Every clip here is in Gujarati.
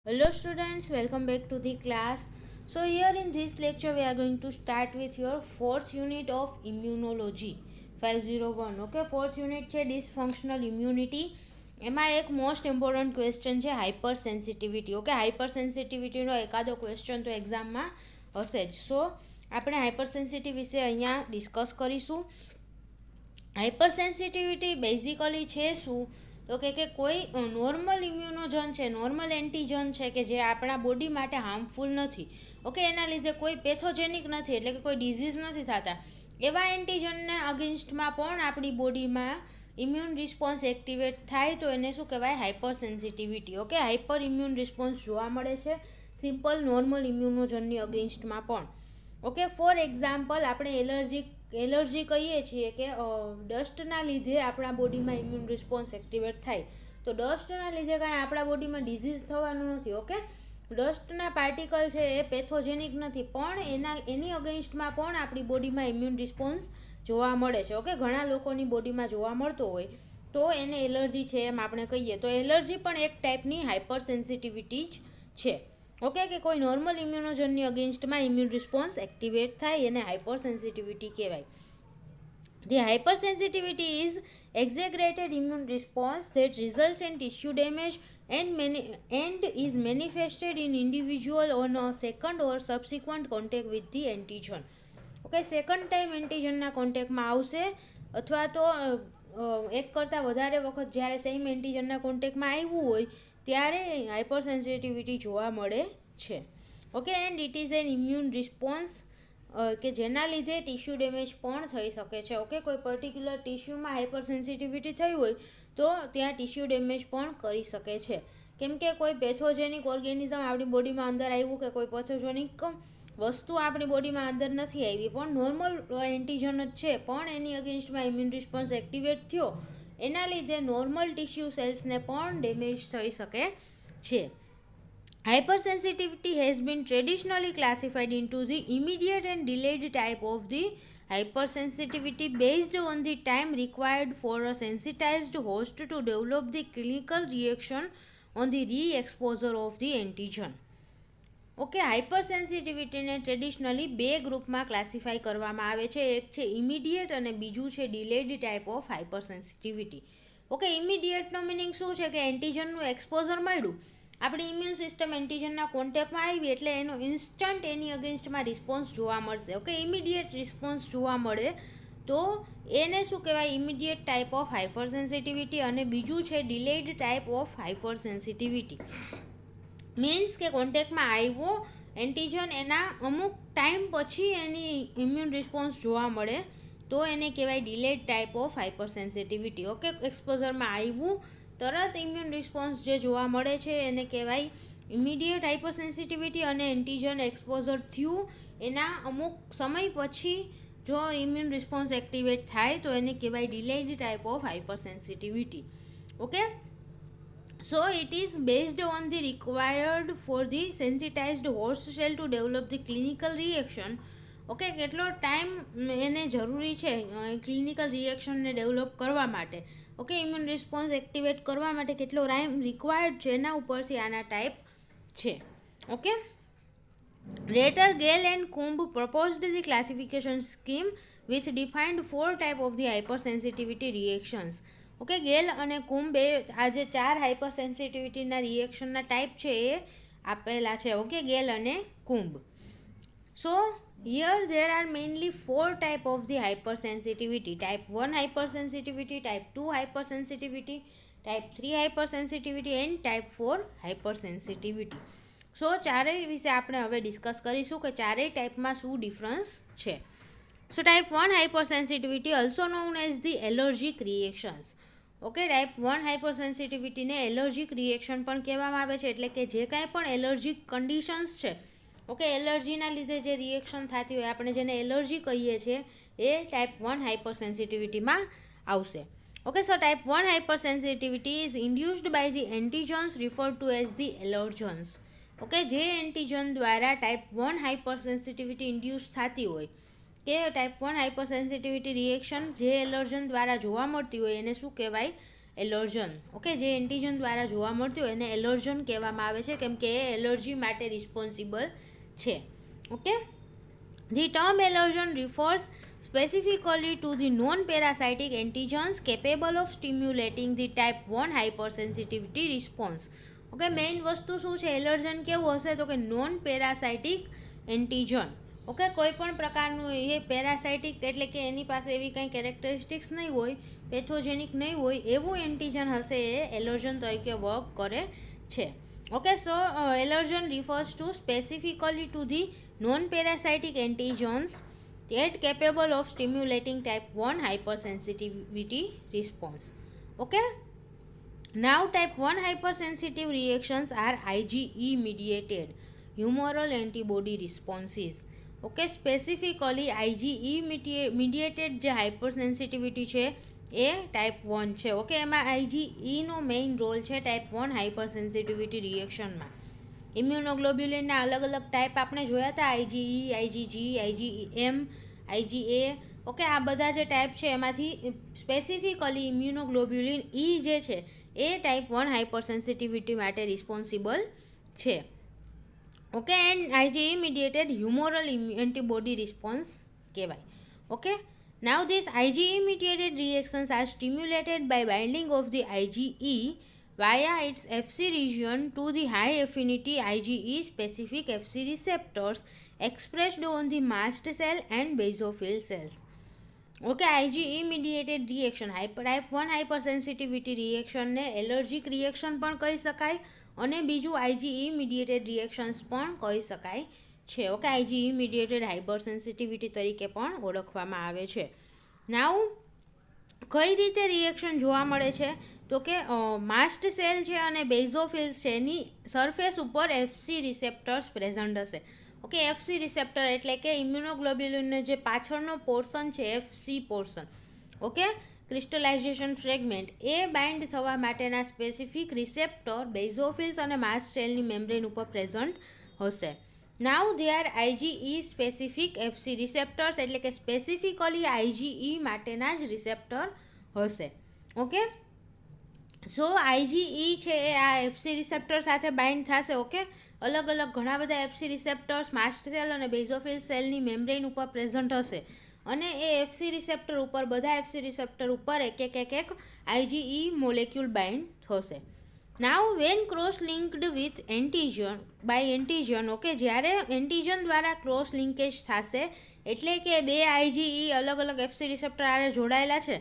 Hello students, welcome back to the class. So here in this lecture we are going to start with your fourth unit of immunology 501. Okay, fourth unit છે dysfunctional immunity. એમાં એક મોસ્ટ ઇમ્પોર્ટન્ટ ક્વેશ્ચન છે હાઇપર સેન્સિટિવિટી. ઓકે, હાઇપર સેન્સિટિવિટીનો એકાદો ક્વેશ્ચન તો એક્ઝામમાં હશે જ. સો આપણે હાઇપર સેન્સિટિવ વિશે અહીંયા ડિસ્કસ કરીશું. હાઇપર સેન્સિટિવિટી બેઝિકલી છે શું? તો કે કોઈ નોર્મલ ઇમ્યુનોજન છે, નોર્મલ એન્ટીજન છે કે જે આપણા બોડી માટે હાર્મફુલ નથી. ઓકે, એના લીધે કોઈ પેથોજેનિક નથી, એટલે કે કોઈ ડિઝીઝ નથી થતા. એવા એન્ટીજનના અગેન્સ્ટમાં પણ આપણી બોડીમાં ઇમ્યુન રિસ્પોન્સ એક્ટિવેટ થાય તો એને શું કહેવાય? Hyper sensitivity. Okay, hyper immune response જોવા મળે છે સિમ્પલ નોર્મલ ઇમ્યુનોજનની અગેન્સ્ટમાં પણ. ઓકે, ફોર એક્ઝામ્પલ આપણે એલર્જી કહીએ છીએ કે ડસ્ટના લીધે આપણા બોડીમાં ઇમ્યુન રિસ્પોન્સ એક્ટિવેટ થાય. તો ડસ્ટના લીધે કાંઈ આપણા બોડીમાં ડિઝીઝ થવાનું નથી. ઓકે, ડસ્ટના પાર્ટિકલ છે એ પેથોજેનિક નથી, પણ એની અગેન્સ્ટમાં પણ આપણી બોડીમાં ઇમ્યુન રિસ્પોન્સ જોવા મળે છે. ઓકે, ઘણા લોકોની બોડીમાં જોવા મળતો હોય તો એને એલર્જી છે એમ આપણે કહીએ. તો એલર્જી પણ એક ટાઈપની હાઇપર સેન્સિટિવિટી જ છે. ઓકે, કે કોઈ નોર્મલ ઇમ્યુનોજનની અગેન્સ્ટમાં ઇમ્યુન રિસ્પોન્સ એક્ટિવેટ થાય એને હાઇપર સેન્સિટિવિટી કહેવાય. The hypersensitivity is exaggerated immune response that results in tissue damage and is manifested in individual on a second or subsequent contact with the antigen. Okay, second time એન્ટીજનના કોન્ટેક્ટમાં આવશે અથવા તો એક કરતાં વધારે વખત જ્યારે સેમ એન્ટીજનના કોન્ટેક્ટમાં આવ્યું હોય ત્યારે હાઇપર સેન્સિટિવિટી જોવા મળે છે. Okay, and it is an immune response કે જેના લીધે ટિશ્યુ ડેમેજ પણ થઈ શકે છે. ઓકે, કોઈ પર્ટિક્યુલર ટિશ્યુમાં હાઇપર સેન્સિટિવિટી થઈ હોય તો ત્યાં ટિશ્યુ ડેમેજ પણ કરી શકે છે. કેમ કે કોઈ પેથોજેનિક ઓર્ગેનિઝમ આપણી બોડીમાં અંદર આવ્યું કે કોઈ પેથોજેનિક વસ્તુ આપણી બોડીમાં અંદર નથી આવી, પણ નોર્મલ એન્ટીજન જ છે, પણ એની અગેન્સ્ટમાં ઇમ્યુન રિસ્પોન્સ એક્ટિવેટ થયો, એના લીધે નોર્મલ ટિશ્યુ સેલ્સને પણ ડેમેજ થઈ શકે છે. Hypersensitivity has been traditionally classified into the immediate and delayed type of the hypersensitivity based on the time required for a sensitized host to develop the clinical reaction on the re-exposure of the antigen. Okay, hyper સેન્સિટિવિટીને ટ્રેડિશનલી બે ગ્રુપમાં ક્લાસિફાઈ કરવામાં આવે છે. એક છે ઇમિડિયેટ અને બીજું છે delayed type of hyper sensitivity. Okay, ઇમિડિયેટનો મિનિંગ શું છે કે એન્ટીજનનું એક્સપોઝર મળ્યું, આપણી ઇમ્યુન સિસ્ટમ એન્ટીજનના કોન્ટેક્ટમાં આવી એટલે એનો ઇન્સ્ટન્ટ એની અગેન્સ્ટમાં રિસ્પોન્સ જોવા મળશે. ઓકે, ઇમિડિયેટ રિસ્પોન્સ જોવા મળે તો એને શું કહેવાય? Immediate type of hyper sensitivity. અને બીજું છે delayed type of hyper sensitivity. Means કે કોન્ટેક્ટમાં આવ્યો એન્ટીજન, એના અમુક ટાઈમ પછી એની ઇમ્યુન રિસ્પોન્સ જોવા મળે તો એને કહેવાય delayed type of hyper sensitivity. Okay, એક્સપોઝરમાં આવ્યું તરત ઇમ્યુન રિસ્પોન્સ જે જોવા મળે છે એને કહેવાય ઇમિડિયેટ હાઇપર સેન્સિટિવિટી. અને એન્ટીજન એક્સપોઝર થયું એના અમુક સમય પછી જો ઇમ્યુન રિસ્પોન્સ એક્ટિવેટ થાય તો એને કહેવાય delayed type of hyper sensitivity. Okay, so it is based on the required for the sensitized host cell to develop the clinical reaction. Okay, કેટલો ટાઈમ એને જરૂરી છે ક્લિનિકલ રિએક્શનને ડેવલપ કરવા માટે. ઓકે, ઇમ્યુન રિસ્પોન્સ એક્ટિવેટ કરવા માટે કેટલો ટાઈમ રિક્વાયર્ડ છે એના ઉપરથી આના ટાઈપ છે. Okay, later Gale and Coombe proposed the classification scheme which defined 4 type of the hypersensitivity reactions. Okay, Gell અને કુંબે આ જે 4 હાઇપર સેન્સિટિવિટીના રિએક્શનના ટાઈપ છે એ આપેલા છે. ઓકે, ગેલ અને Coombs. So here there are mainly 4 type of the hyper sensitivity. Type 1 hyper sensitivity, type 2 hyper sensitivity, type 3 hyper sensitivity and type 4 hyper sensitivity. So ચારેય વિશે આપણે હવે ડિસ્કસ કરીશું કે ચારેય ટાઈપમાં શું ડિફરન્સ છે. So type 1 hyper sensitivity also known as the allergic reactions. Okay, type 1 hyper સેન્સિટિવિટીને એલર્જીક રિએક્શન પણ કહેવામાં આવે છે. એટલે કે જે કાંઈ પણ એલર્જીક કન્ડિશન્સ છે, ઓકે, એલર્જીના લીધે જે રિએક્શન થતી હોય આપણે જેને એલર્જી કહીએ છીએ એ ટાઈપ 1 હાઇપર સેન્સિટિવિટીમાં આવશે. Okay, so type 1 hyper sensitivity is induced by the antigens refer to as the allergens. Okay, જે એન્ટીજન દ્વારા ટાઈપ 1 હાઇપર સેન્સિટિવિટી ઇન્ડ્યુસ થતી હોય કે ટાઈપ 1 હાઇપર સેન્સિટિવિટી રિએક્શન જે એલર્જન દ્વારા જોવા મળતી હોય એને શું કહેવાય? એલર્જન. ઓકે, જે એન્ટીજન દ્વારા જોવા મળતું હોય એને એલર્જન કહેવામાં આવે છે, કેમ કે એ એલર્જી માટે રિસ્પોન્સિબલ છે. Okay, the term allergen refers specifically to the non-parasitic antigens capable of stimulating the type 1 hypersensitivity response. Okay, main વસ્તુ શું છે, એલર્જન કેવું હશે તો કે નોન પેરાસાઇટિક એન્ટીજન. ઓકે, કોઈ પણ પ્રકારનું એ પેરાસાઇટિક એટલે કે એની પાસે એવી કંઈ કેરેક્ટરિસ્ટિક્સ નહીં હોય, પેથોજેનિક નહીં હોય એવું એન્ટીજન હશે એ એલર્જન તરીકે વર્ક કરે છે. Okay, so allergen refers to specifically to the non-parasitic antigens that capable of stimulating type 1 hypersensitivity response. Okay, now type 1 hypersensitive reactions are IgE mediated humoral antibody responses. Okay, specifically IgE mediated જે hypersensitivity છે એ ટાઈપ 1 છે. ઓકે, એમાં આઈજીઈનો મેઇન રોલ છે ટાઈપ 1 હાઇપર સેન્સિટિવિટી રિએક્શનમાં. ઇમ્યુનોગ્લોબ્યુલિનના અલગ અલગ ટાઈપ આપણે જોયા હતા, આઈજીઈ, આઈજીજી, આઈજીએમ, આઈજીએ. ઓકે, આ બધા જે ટાઈપ છે એમાંથી સ્પેસિફિકલી ઇમ્યુનોગ્લોબ્યુલિન ઈ જે છે એ ટાઈપ 1 હાઇપર સેન્સિટિવિટી માટે રિસ્પોન્સિબલ છે. ઓકે, એન્ડ આઈજીઈ મીડિયેટેડ હ્યુમોરલ એન્ટીબોડી રિસ્પોન્સ કહેવાય. Okay, now these IgE-mediated reactions are stimulated by binding of the IgE via its Fc region to the high-affinity IgE-specific Fc receptors expressed on the mast cell and basophil cells. Okay, IgE-mediated reaction, type 1 hypersensitivity reaction ને એલર્જીક રિએક્શન પણ કહી શકાય અને બીજું IgE-mediated reactions પણ કહી શકાય છે. ઓકે, આઈજીઈ મીડિયેટેડ હાઇપર સેન્સિટિવિટી તરીકે પણ ઓળખવામાં આવે છે. નાઉ કઈ રીતે રિએક્શન જોવા મળે છે તો કે માસ્ટ સેલ છે અને બેઝોફિલ્સ છે એની સરફેસ ઉપર એફસી રિસેપ્ટર્સ પ્રેઝન્ટ હશે. ઓકે, એફસી રિસેપ્ટર એટલે કે ઇમ્યુનોગ્લોબ્યુલિનનો જે પાછળનો પોર્શન છે એફસી પોર્શન, ઓકે, ક્રિસ્ટલાઇઝેશન ફ્રેગમેન્ટ, એ બાઇન્ડ થવા માટેના સ્પેસિફિક રિસેપ્ટર બેઝોફિલ્સ અને માસ્ટ સેલની મેમ્બ્રેન ઉપર પ્રેઝન્ટ હશે. Now they are IgE specific Fc receptors એટલે કે સ્પેસિફિકલી આઈજીઈ માટેના જ રિસેપ્ટર હશે. ઓકે, સો આઈજીઈ છે એ આ એફસી રિસેપ્ટર સાથે બાઇન્ડ થશે. ઓકે, અલગ અલગ ઘણા બધા એફસી રિસેપ્ટર્સ માસ્ટ સેલ અને બેઝોફિલ સેલની મેમ્બ્રેન ઉપર પ્રેઝન્ટ હશે અને એ એફસી રિસેપ્ટર ઉપર બધા એફસી રિસેપ્ટર ઉપર એક આઈજીઈ મોલેક્યુલ બાઇન્ડ થશે. Now when cross linked with antigen by antigen, okay, જ્યારે એન્ટીજન દ્વારા ક્રોસ લિંકેજ થશે એટલે કે બે આઈજીઈ અલગ અલગ એફસી રિસેપ્ટર આરે જોડાયેલા છે,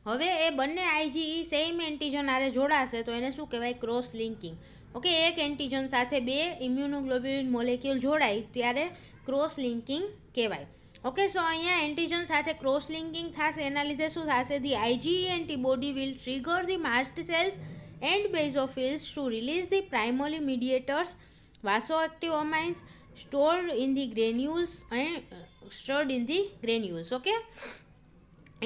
હવે એ બંને આઈજીઈ સેમ એન્ટીજન આરે જોડાશે તો એને શું કહેવાય, ક્રોસ લિંકિંગ. ઓકે, એક એન્ટીજન સાથે બે ઇમ્યુનોગ્લોબ્યુલિન મોલેક્યુલ જોડાય ત્યારે ક્રોસ લિંકિંગ કહેવાય. ઓકે, સો અહીંયા એન્ટીજન સાથે ક્રોસ લિંકિંગ થશે એના લીધે શું થશે, the IgE antibody will trigger the mast cells and basophils to release the primary mediators, vasoactive amines stored in the granules. Okay,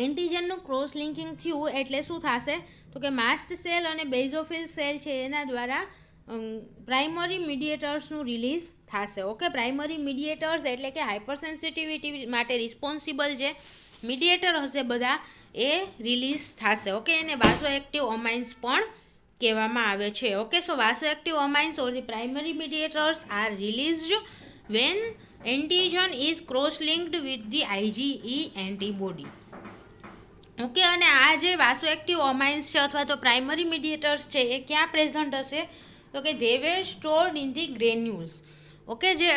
એન્ટીજનનું ક્રોસ લિંકિંગ થયું એટલે શું થશે તો કે માસ્ટ સેલ અને બેઝોફિલ સેલ છે એના દ્વારા પ્રાઇમરી મીડિયેટર્સનું રિલીઝ થશે. ઓકે, પ્રાઇમરી મીડિયેટર્સ એટલે કે હાઇપર સેન્સિટિવિટી માટે રિસ્પોન્સિબલ જે મીડિયેટર હશે બધા એ રિલીઝ થશે. ઓકે, એને વાસોએક્ટિવ અમાઇન્સ પણ કહેવામાં આવે છે. Okay, so vasoactive amines or the primary mediators are released when antigen is cross linked with the IgE antibody. Okay, અને આ જે વાસોએક્ટિવ અમાઇન્સ છે અથવા તો પ્રાઇમરી મીડિયેટર્સ છે એ ક્યાં પ્રેઝન્ટ હશે તો કે they were stored in the granules. Okay, જે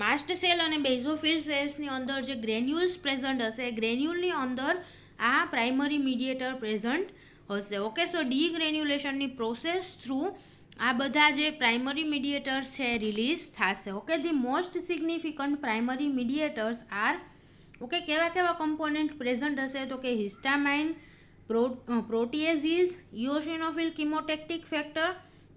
માસ્ટ સેલ અને બેઝોફિલ સેલ્સની અંદર જે ગ્રેન્યુલ્સ પ્રેઝન્ટ હશે એ ગ્રેન્યુલની અંદર આ પ્રાઇમરી મીડિયેટર પ્રેઝન્ટ હશે. ઓકે, સો ડીગ્રેન્યુલેશનની પ્રોસેસ થ્રુ આ બધા જે પ્રાઇમરી મીડિયેટર્સ છે રિલીઝ થશે. Okay, the most significant primary mediators are, okay, કેવા કમ્પોનન્ટ પ્રેઝન્ટ હશે તો કે histamine, proteases, eosinophil chemotactic factor,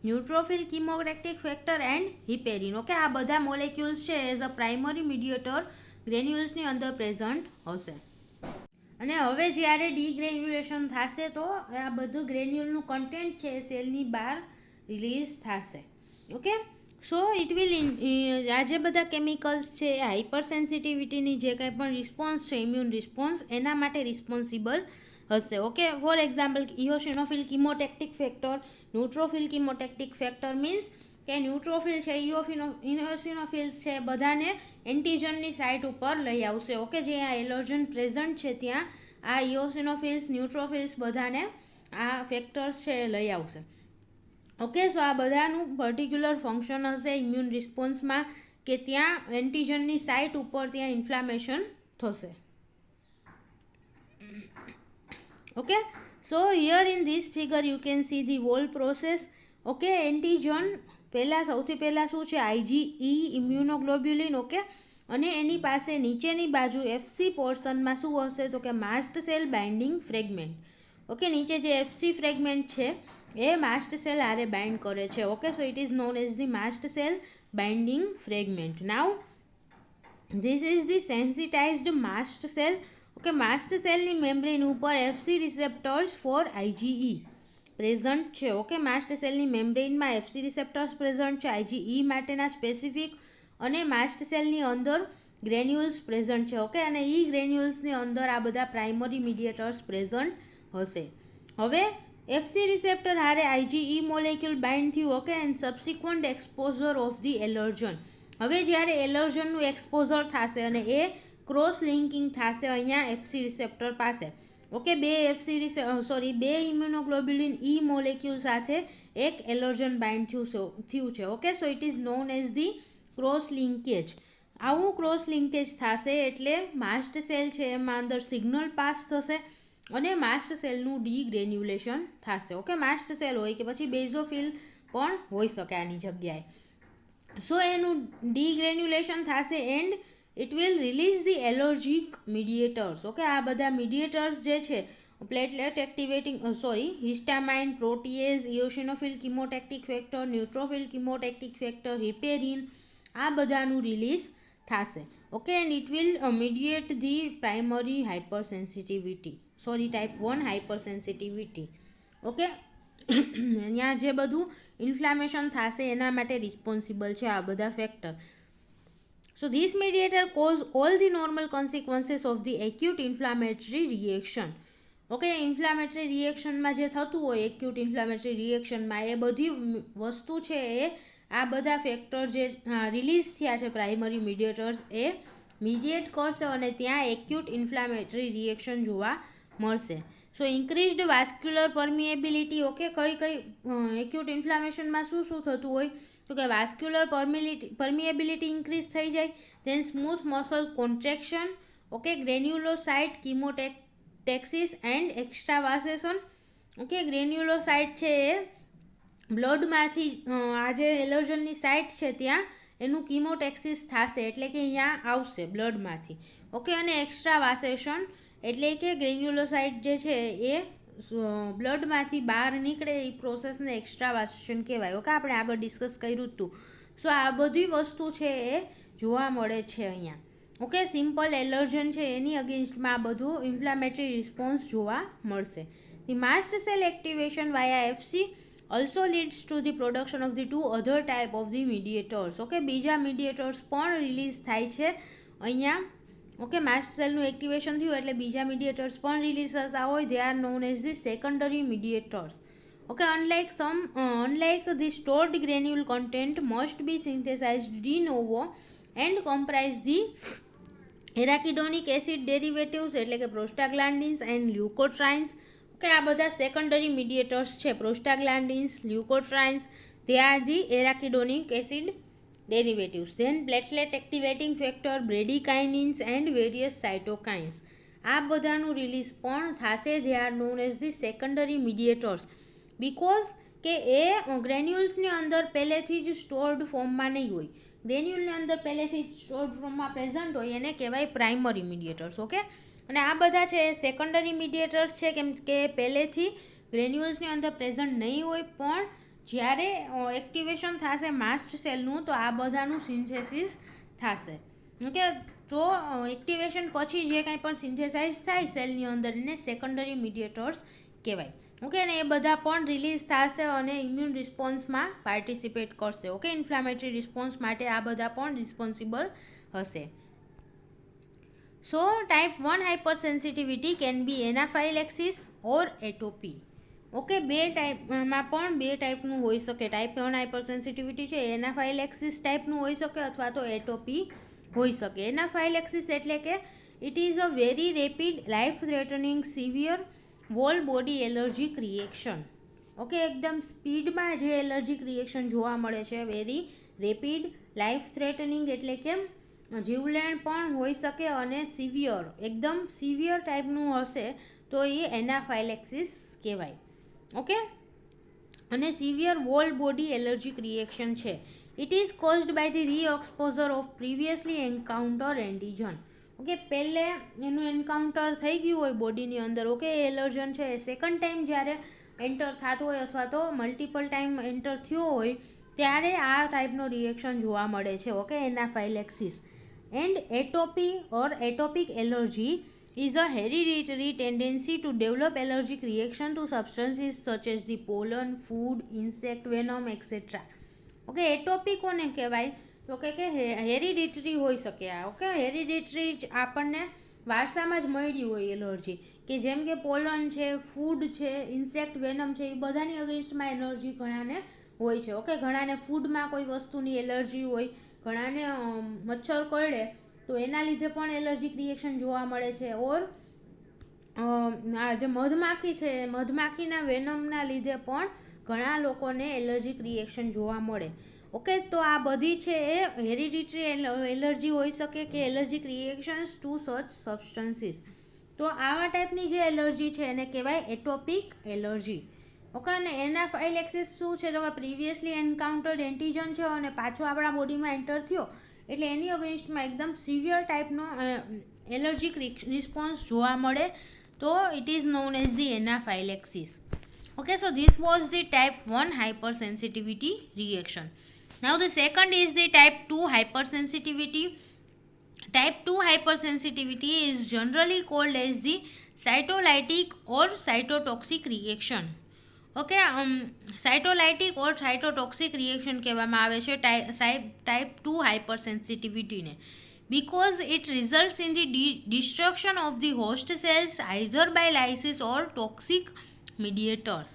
neutrophil chemotactic factor and heparin. Okay, આ બધા મોલેક્યુલ્સ છે એઝ અ પ્રાઇમરી મીડિયેટર ગ્રેન્યુલ્સની અંદર પ્રેઝન્ટ હશે. અને હવે જ્યારે ડીગ્રેન્યુલેશન થશે તો આ બધું ગ્રેન્યુલનું કન્ટેન્ટ છે એ સેલની બહાર રિલીઝ થશે. ઓકે, સો ઇટ વિલ આ જે બધા કેમિકલ્સ છે હાઇપર સેન્સિટિવિટીની જે કંઈ પણ રિસ્પોન્સ છે ઇમ્યુન રિસ્પોન્સ એના માટે રિસ્પોન્સિબલ હશે. Okay, for example eosinophil chemotactic factor, neutrophil chemotactic factor means કે ન્યુટ્રોફિલ છે, ઇઓસિનોફિલ્સ છે, બધાને એન્ટીજનની સાઇટ ઉપર લઈ આવશે. ઓકે, જે આ એલર્જન પ્રેઝન્ટ છે ત્યાં આ ઇઓસિનોફિલ્સ, ન્યુટ્રોફિલ્સ બધાને આ ફેક્ટર્સ છે એ લઈ આવશે. ઓકે, સો આ બધાનું પર્ટિક્યુલર ફંક્શન હશે ઇમ્યુન રિસ્પોન્સમાં કે ત્યાં એન્ટીજનની સાઇટ ઉપર ત્યાં ઇન્ફ્લામેશન થશે. Okay, so here in this figure you can see the wall process. Okay, antigen સૌથી પહેલાં શું છે, આઈજીઈ ઇમ્યુનોગ્લોબ્યુલિન. ઓકે, અને એની પાસે નીચેની બાજુ એફસી પોર્શનમાં શું હશે તો કે માસ્ટ સેલ બાઇન્ડિંગ ફ્રેગમેન્ટ. ઓકે, નીચે જે એફસી ફ્રેગમેન્ટ છે એ માસ્ટ સેલ આરે બાઇન્ડ કરે છે. Okay, so it is known as the mast cell binding fragment. Now this is the sensitized mast cell. Okay, mast સેલની મેમ્બ્રેન ઉપર FC receptors for IgE present છે. ઓકે, માસ્ટ સેલની મેમ્બ્રેનમાં એફસી રિસેપ્ટર્સ પ્રેઝન્ટ છે આઈજીઈ માટેના સ્પેસિફિક, અને માસ્ટ સેલની અંદર ગ્રેન્યુલ્સ પ્રેઝન્ટ છે. ઓકે, અને ઈ ગ્રેન્યુલ્સની અંદર આ બધા પ્રાઇમરી મીડિયેટર્સ પ્રેઝન્ટ હશે. હવે એફસી રિસેપ્ટર હારે આઈજીઈ મોલેક્યુલ બાઇન્ડ થયું. Okay, and subsequent exposure of the allergen. હવે જ્યારે એલર્જનનું એક્સપોઝર થશે અને એ ક્રોસ લિંકિંગ થશે અહીંયા એફસી રિસેપ્ટર પાસે. ઓકે, બે ઇમ્યુનોગ્લોબ્યુલિન ઈ મોલેક્યુલ સાથે એક એલર્જન બાઇન્ડ થયું છે. Okay, so it is known as the cross linkage. આવું ક્રોસ લિંકેજ થશે એટલે માસ્ટ સેલ છે એમાં અંદર સિગ્નલ પાસ થશે અને માસ્ટ સેલનું ડીગ્રેન્યુલેશન થશે. ઓકે, માસ્ટ સેલ હોય કે પછી બેઝોફિલ પણ હોઈ શકે આની જગ્યાએ. સો એનું ડીગ્રેન્યુલેશન થશે and it will release the allergic mediators. Okay, આ બધા મીડિયેટર્સ જે છે platelet activating histamine, protease, eosinophil chemotactic factor, neutrophil chemotactic factor, heparin, આ બધાનું રિલીઝ થશે. Okay, and it will mediate the primary hyper sensitivity, type 1 hyper sensitivity. Okay, અહીંયા જે બધું ઇન્ફ્લામેશન થશે એના માટે રિસ્પોન્સિબલ છે આ બધા factor. So this mediator cause all the normal consequences of the acute inflammatory reaction. Okay, inflammatory રિએક્શનમાં જે થતું હોય એક્યુટ ઇન્ફ્લામેટરી રિએક્શનમાં એ બધી વસ્તુ છે એ આ બધા ફેક્ટર જે રિલીઝ થયા છે પ્રાઇમરી મીડિયેટર્સ એ મીડિયેટ કરશે અને ત્યાં એક્યુટ ઇન્ફ્લામેટરી રિએક્શન જોવા મળશે. સો ઇન્ક્રીઝડ વાસ્ક્યુલર પરમિએબિલિટી. ઓકે, કઈ એક્યુટ ઇન્ફ્લામેશનમાં શું થતું હોય તો કે વાસ્ક્યુલર પરમિએબિલિટી ઇન્ક્રીઝ થઈ જાય. Then smooth muscle contraction. Okay, granulocyte chemotaxis and extravasation. Okay, granulocyte છે એ બ્લડમાંથી આ જે એલર્જનની સાઇટ છે ત્યાં એનું કિમોટેક્સિસ થશે એટલે કે અહીંયા આવશે બ્લડમાંથી. ઓકે, અને એક્સ્ટ્રાવાસેશન એટલે કે ગ્રેન્યુલોસાઇટ જે છે એ બ્લડમાંથી બહાર નીકળે એ પ્રોસેસને એક્સ્ટ્રાવાસેશન કહેવાય. ઓકે, આપણે આગળ ડિસ્કસ કર્યું હતું. સો આ બધી વસ્તુ છે એ જોવા મળે છે અહીંયા. ઓકે, સિમ્પલ એલર્જન છે એની અગેન્સ્ટમાં આ બધું ઇન્ફ્લામેટરી રિસ્પોન્સ જોવા મળશે. The mast cell activation via FC also leads to the production of the two other type of the mediators. Okay, બીજા મીડિયેટર્સ પણ રિલીઝ થાય છે અહીંયા. ઓકે, માસ્ટ સેલનું એક્ટિવેશન થયું એટલે બીજા મીડિયેટર્સ પણ રિલીઝ થતા હોય. They are known as the secondary mediators. Okay, unlike the stored granule content must be synthesized de novo and comprise the arachidonic acid derivatives એટલે કે પ્રોસ્ટાગ્લાન્ડિન્સ એન્ડ લ્યુકોટ્રાઇન્સ. ઓકે, આ બધા સેકન્ડરી મીડિયેટર્સ છે. Prostaglandins, leukotrienes, they are the arachidonic acid derivatives. Then platelet activating factor, bradykinin and various cytokines. આ બધાનું રિલીઝ પણ થશે. They are known as the secondary mediators because કે એ ગ્રેન્યુલ્સની અંદર પહેલેથી જ સ્ટોર્ડ ફોર્મમાં નહીં હોય. ગ્રેન્યુલની અંદર પહેલેથી જ સ્ટોર્ડ ફોર્મમાં પ્રેઝન્ટ હોય એને કહેવાય પ્રાઇમરી મીડિયેટર્સ. ઓકે, અને આ બધા છે સેકન્ડરી મીડિયેટર્સ છે કેમ કે પહેલેથી ગ્રેન્યુલ્સની અંદર પ્રેઝન્ટ નહીં હોય પણ જ્યારે એક્ટિવેશન થશે માસ્ટ સેલનું તો આ બધાનું સિન્થેસિસ થશે. ઓકે, તો એક્ટિવેશન પછી જે કાંઈ પણ સિન્થેસાઇઝ થાય સેલની અંદર એને સેકન્ડરી મીડિયેટર્સ કહેવાય. ઓકે, અને એ બધા પણ રિલીઝ થશે અને ઇમ્યુન રિસ્પોન્સમાં પાર્ટિસિપેટ કરશે. ઓકે, ઇન્ફ્લામેટરી રિસ્પોન્સ માટે આ બધા પણ રિસ્પોન્સિબલ હશે. So type 1 hypersensitivity can be anaphylaxis or atopy. Okay, બે ટાઈપમાં પણ બે ટાઈપનું હોઈ શકે. ટાઈપ 1 હાઇપરસેન્સિટિવિટી છે એનાફાઇલેક્સિસ ટાઈપનું હોઈ શકે અથવા તો એટોપી હોઈ શકે. એનાફાઇલેક્સિસ એટલે કે it is a very rapid life threatening severe whole body allergic reaction. Okay, એકદમ સ્પીડમાં જે એલર્જીક રિએક્શન જોવા મળે છે, વેરી રેપિડ લાઈફ થ્રેટનિંગ એટલે કે જીવલેણ પણ હોઈ શકે અને સિવિયર, એકદમ સિવિયર ટાઈપનું હશે તો એ એનાફાઇલેક્સિસ કહેવાય. ઓકે, અને severe whole body allergic reaction છે. It is caused by the reexposure of previously encounter antigen. Okay, પહેલે એનું એન્કાઉન્ટર થઈ ગયું હોય બોડીની અંદર, ઓકે, એ એલર્જન છે એ સેકન્ડ ટાઈમ જ્યારે એન્ટર થતું હોય અથવા તો મલ્ટિપલ ટાઈમ એન્ટર થયો હોય ત્યારે આ ટાઈપનો રિએક્શન જોવા મળે છે. Okay, anaphylaxis. And atopy or atopic allergy is a hereditary tendency to develop allergic reaction to substances such as the pollen, food, insect, venom, etc. Okay, atopy કોને કહેવાય તો કે હેરિડિટરી હોઈ શકે આ. ઓકે, હેરિડિટરી જ આપણને વારસામાં જ મળી હોય એલર્જી, કે જેમ કે પોલન છે, ફૂડ છે, ઇન્સેક્ટ, વેનમ છે, એ બધાની અગેન્સ્ટમાં એલર્જી ઘણાને હોય છે. ઓકે, ઘણાને ફૂડમાં કોઈ વસ્તુની એલર્જી હોય, ઘણાને મચ્છર કરડે તો એના લીધે પણ એલર્જીક રિએક્શન જોવા મળે છે. ઓર આ જે મધમાખી છે, મધમાખીના વેનમના લીધે પણ ઘણા લોકોને એલર્જીક રિએક્શન જોવા મળે. ઓકે, તો આ બધી છે એ હેરિડિટરી એલર્જી હોઈ શકે કે એલર્જીક રિએક્શન્સ ટુ સચ સબસ્ટન્સીસ. તો આવા ટાઈપની જે એલર્જી છે એને કહેવાય એટોપિક એલર્જી. ઓકે, અને એનાફાઇલેક્સિસ શું છે તો કે પ્રીવિયસલી એન્કાઉન્ટર્ડ એન્ટીજન છે અને પાછો આપણા બોડીમાં એન્ટર થયો એટલે એની અગેન્સ્ટમાં એકદમ સિવિયર ટાઈપનો એલર્જીક રિસ્પોન્સ જોવા મળે તો it is known as the anaphylaxis. Okay, so this was the type 1 hypersensitivity reaction. Now the second is the type 2 hypersensitivity. Type 2 hypersensitivity is generally called as the cytolytic or cytotoxic reaction. Okay, cytolytic or cytotoxic reaction કહેવામાં આવે છે ટાઈપ 2 હાઇપરસેન્સિટિવિટીને, because it results in the destruction of the host cells either by lysis or toxic mediators.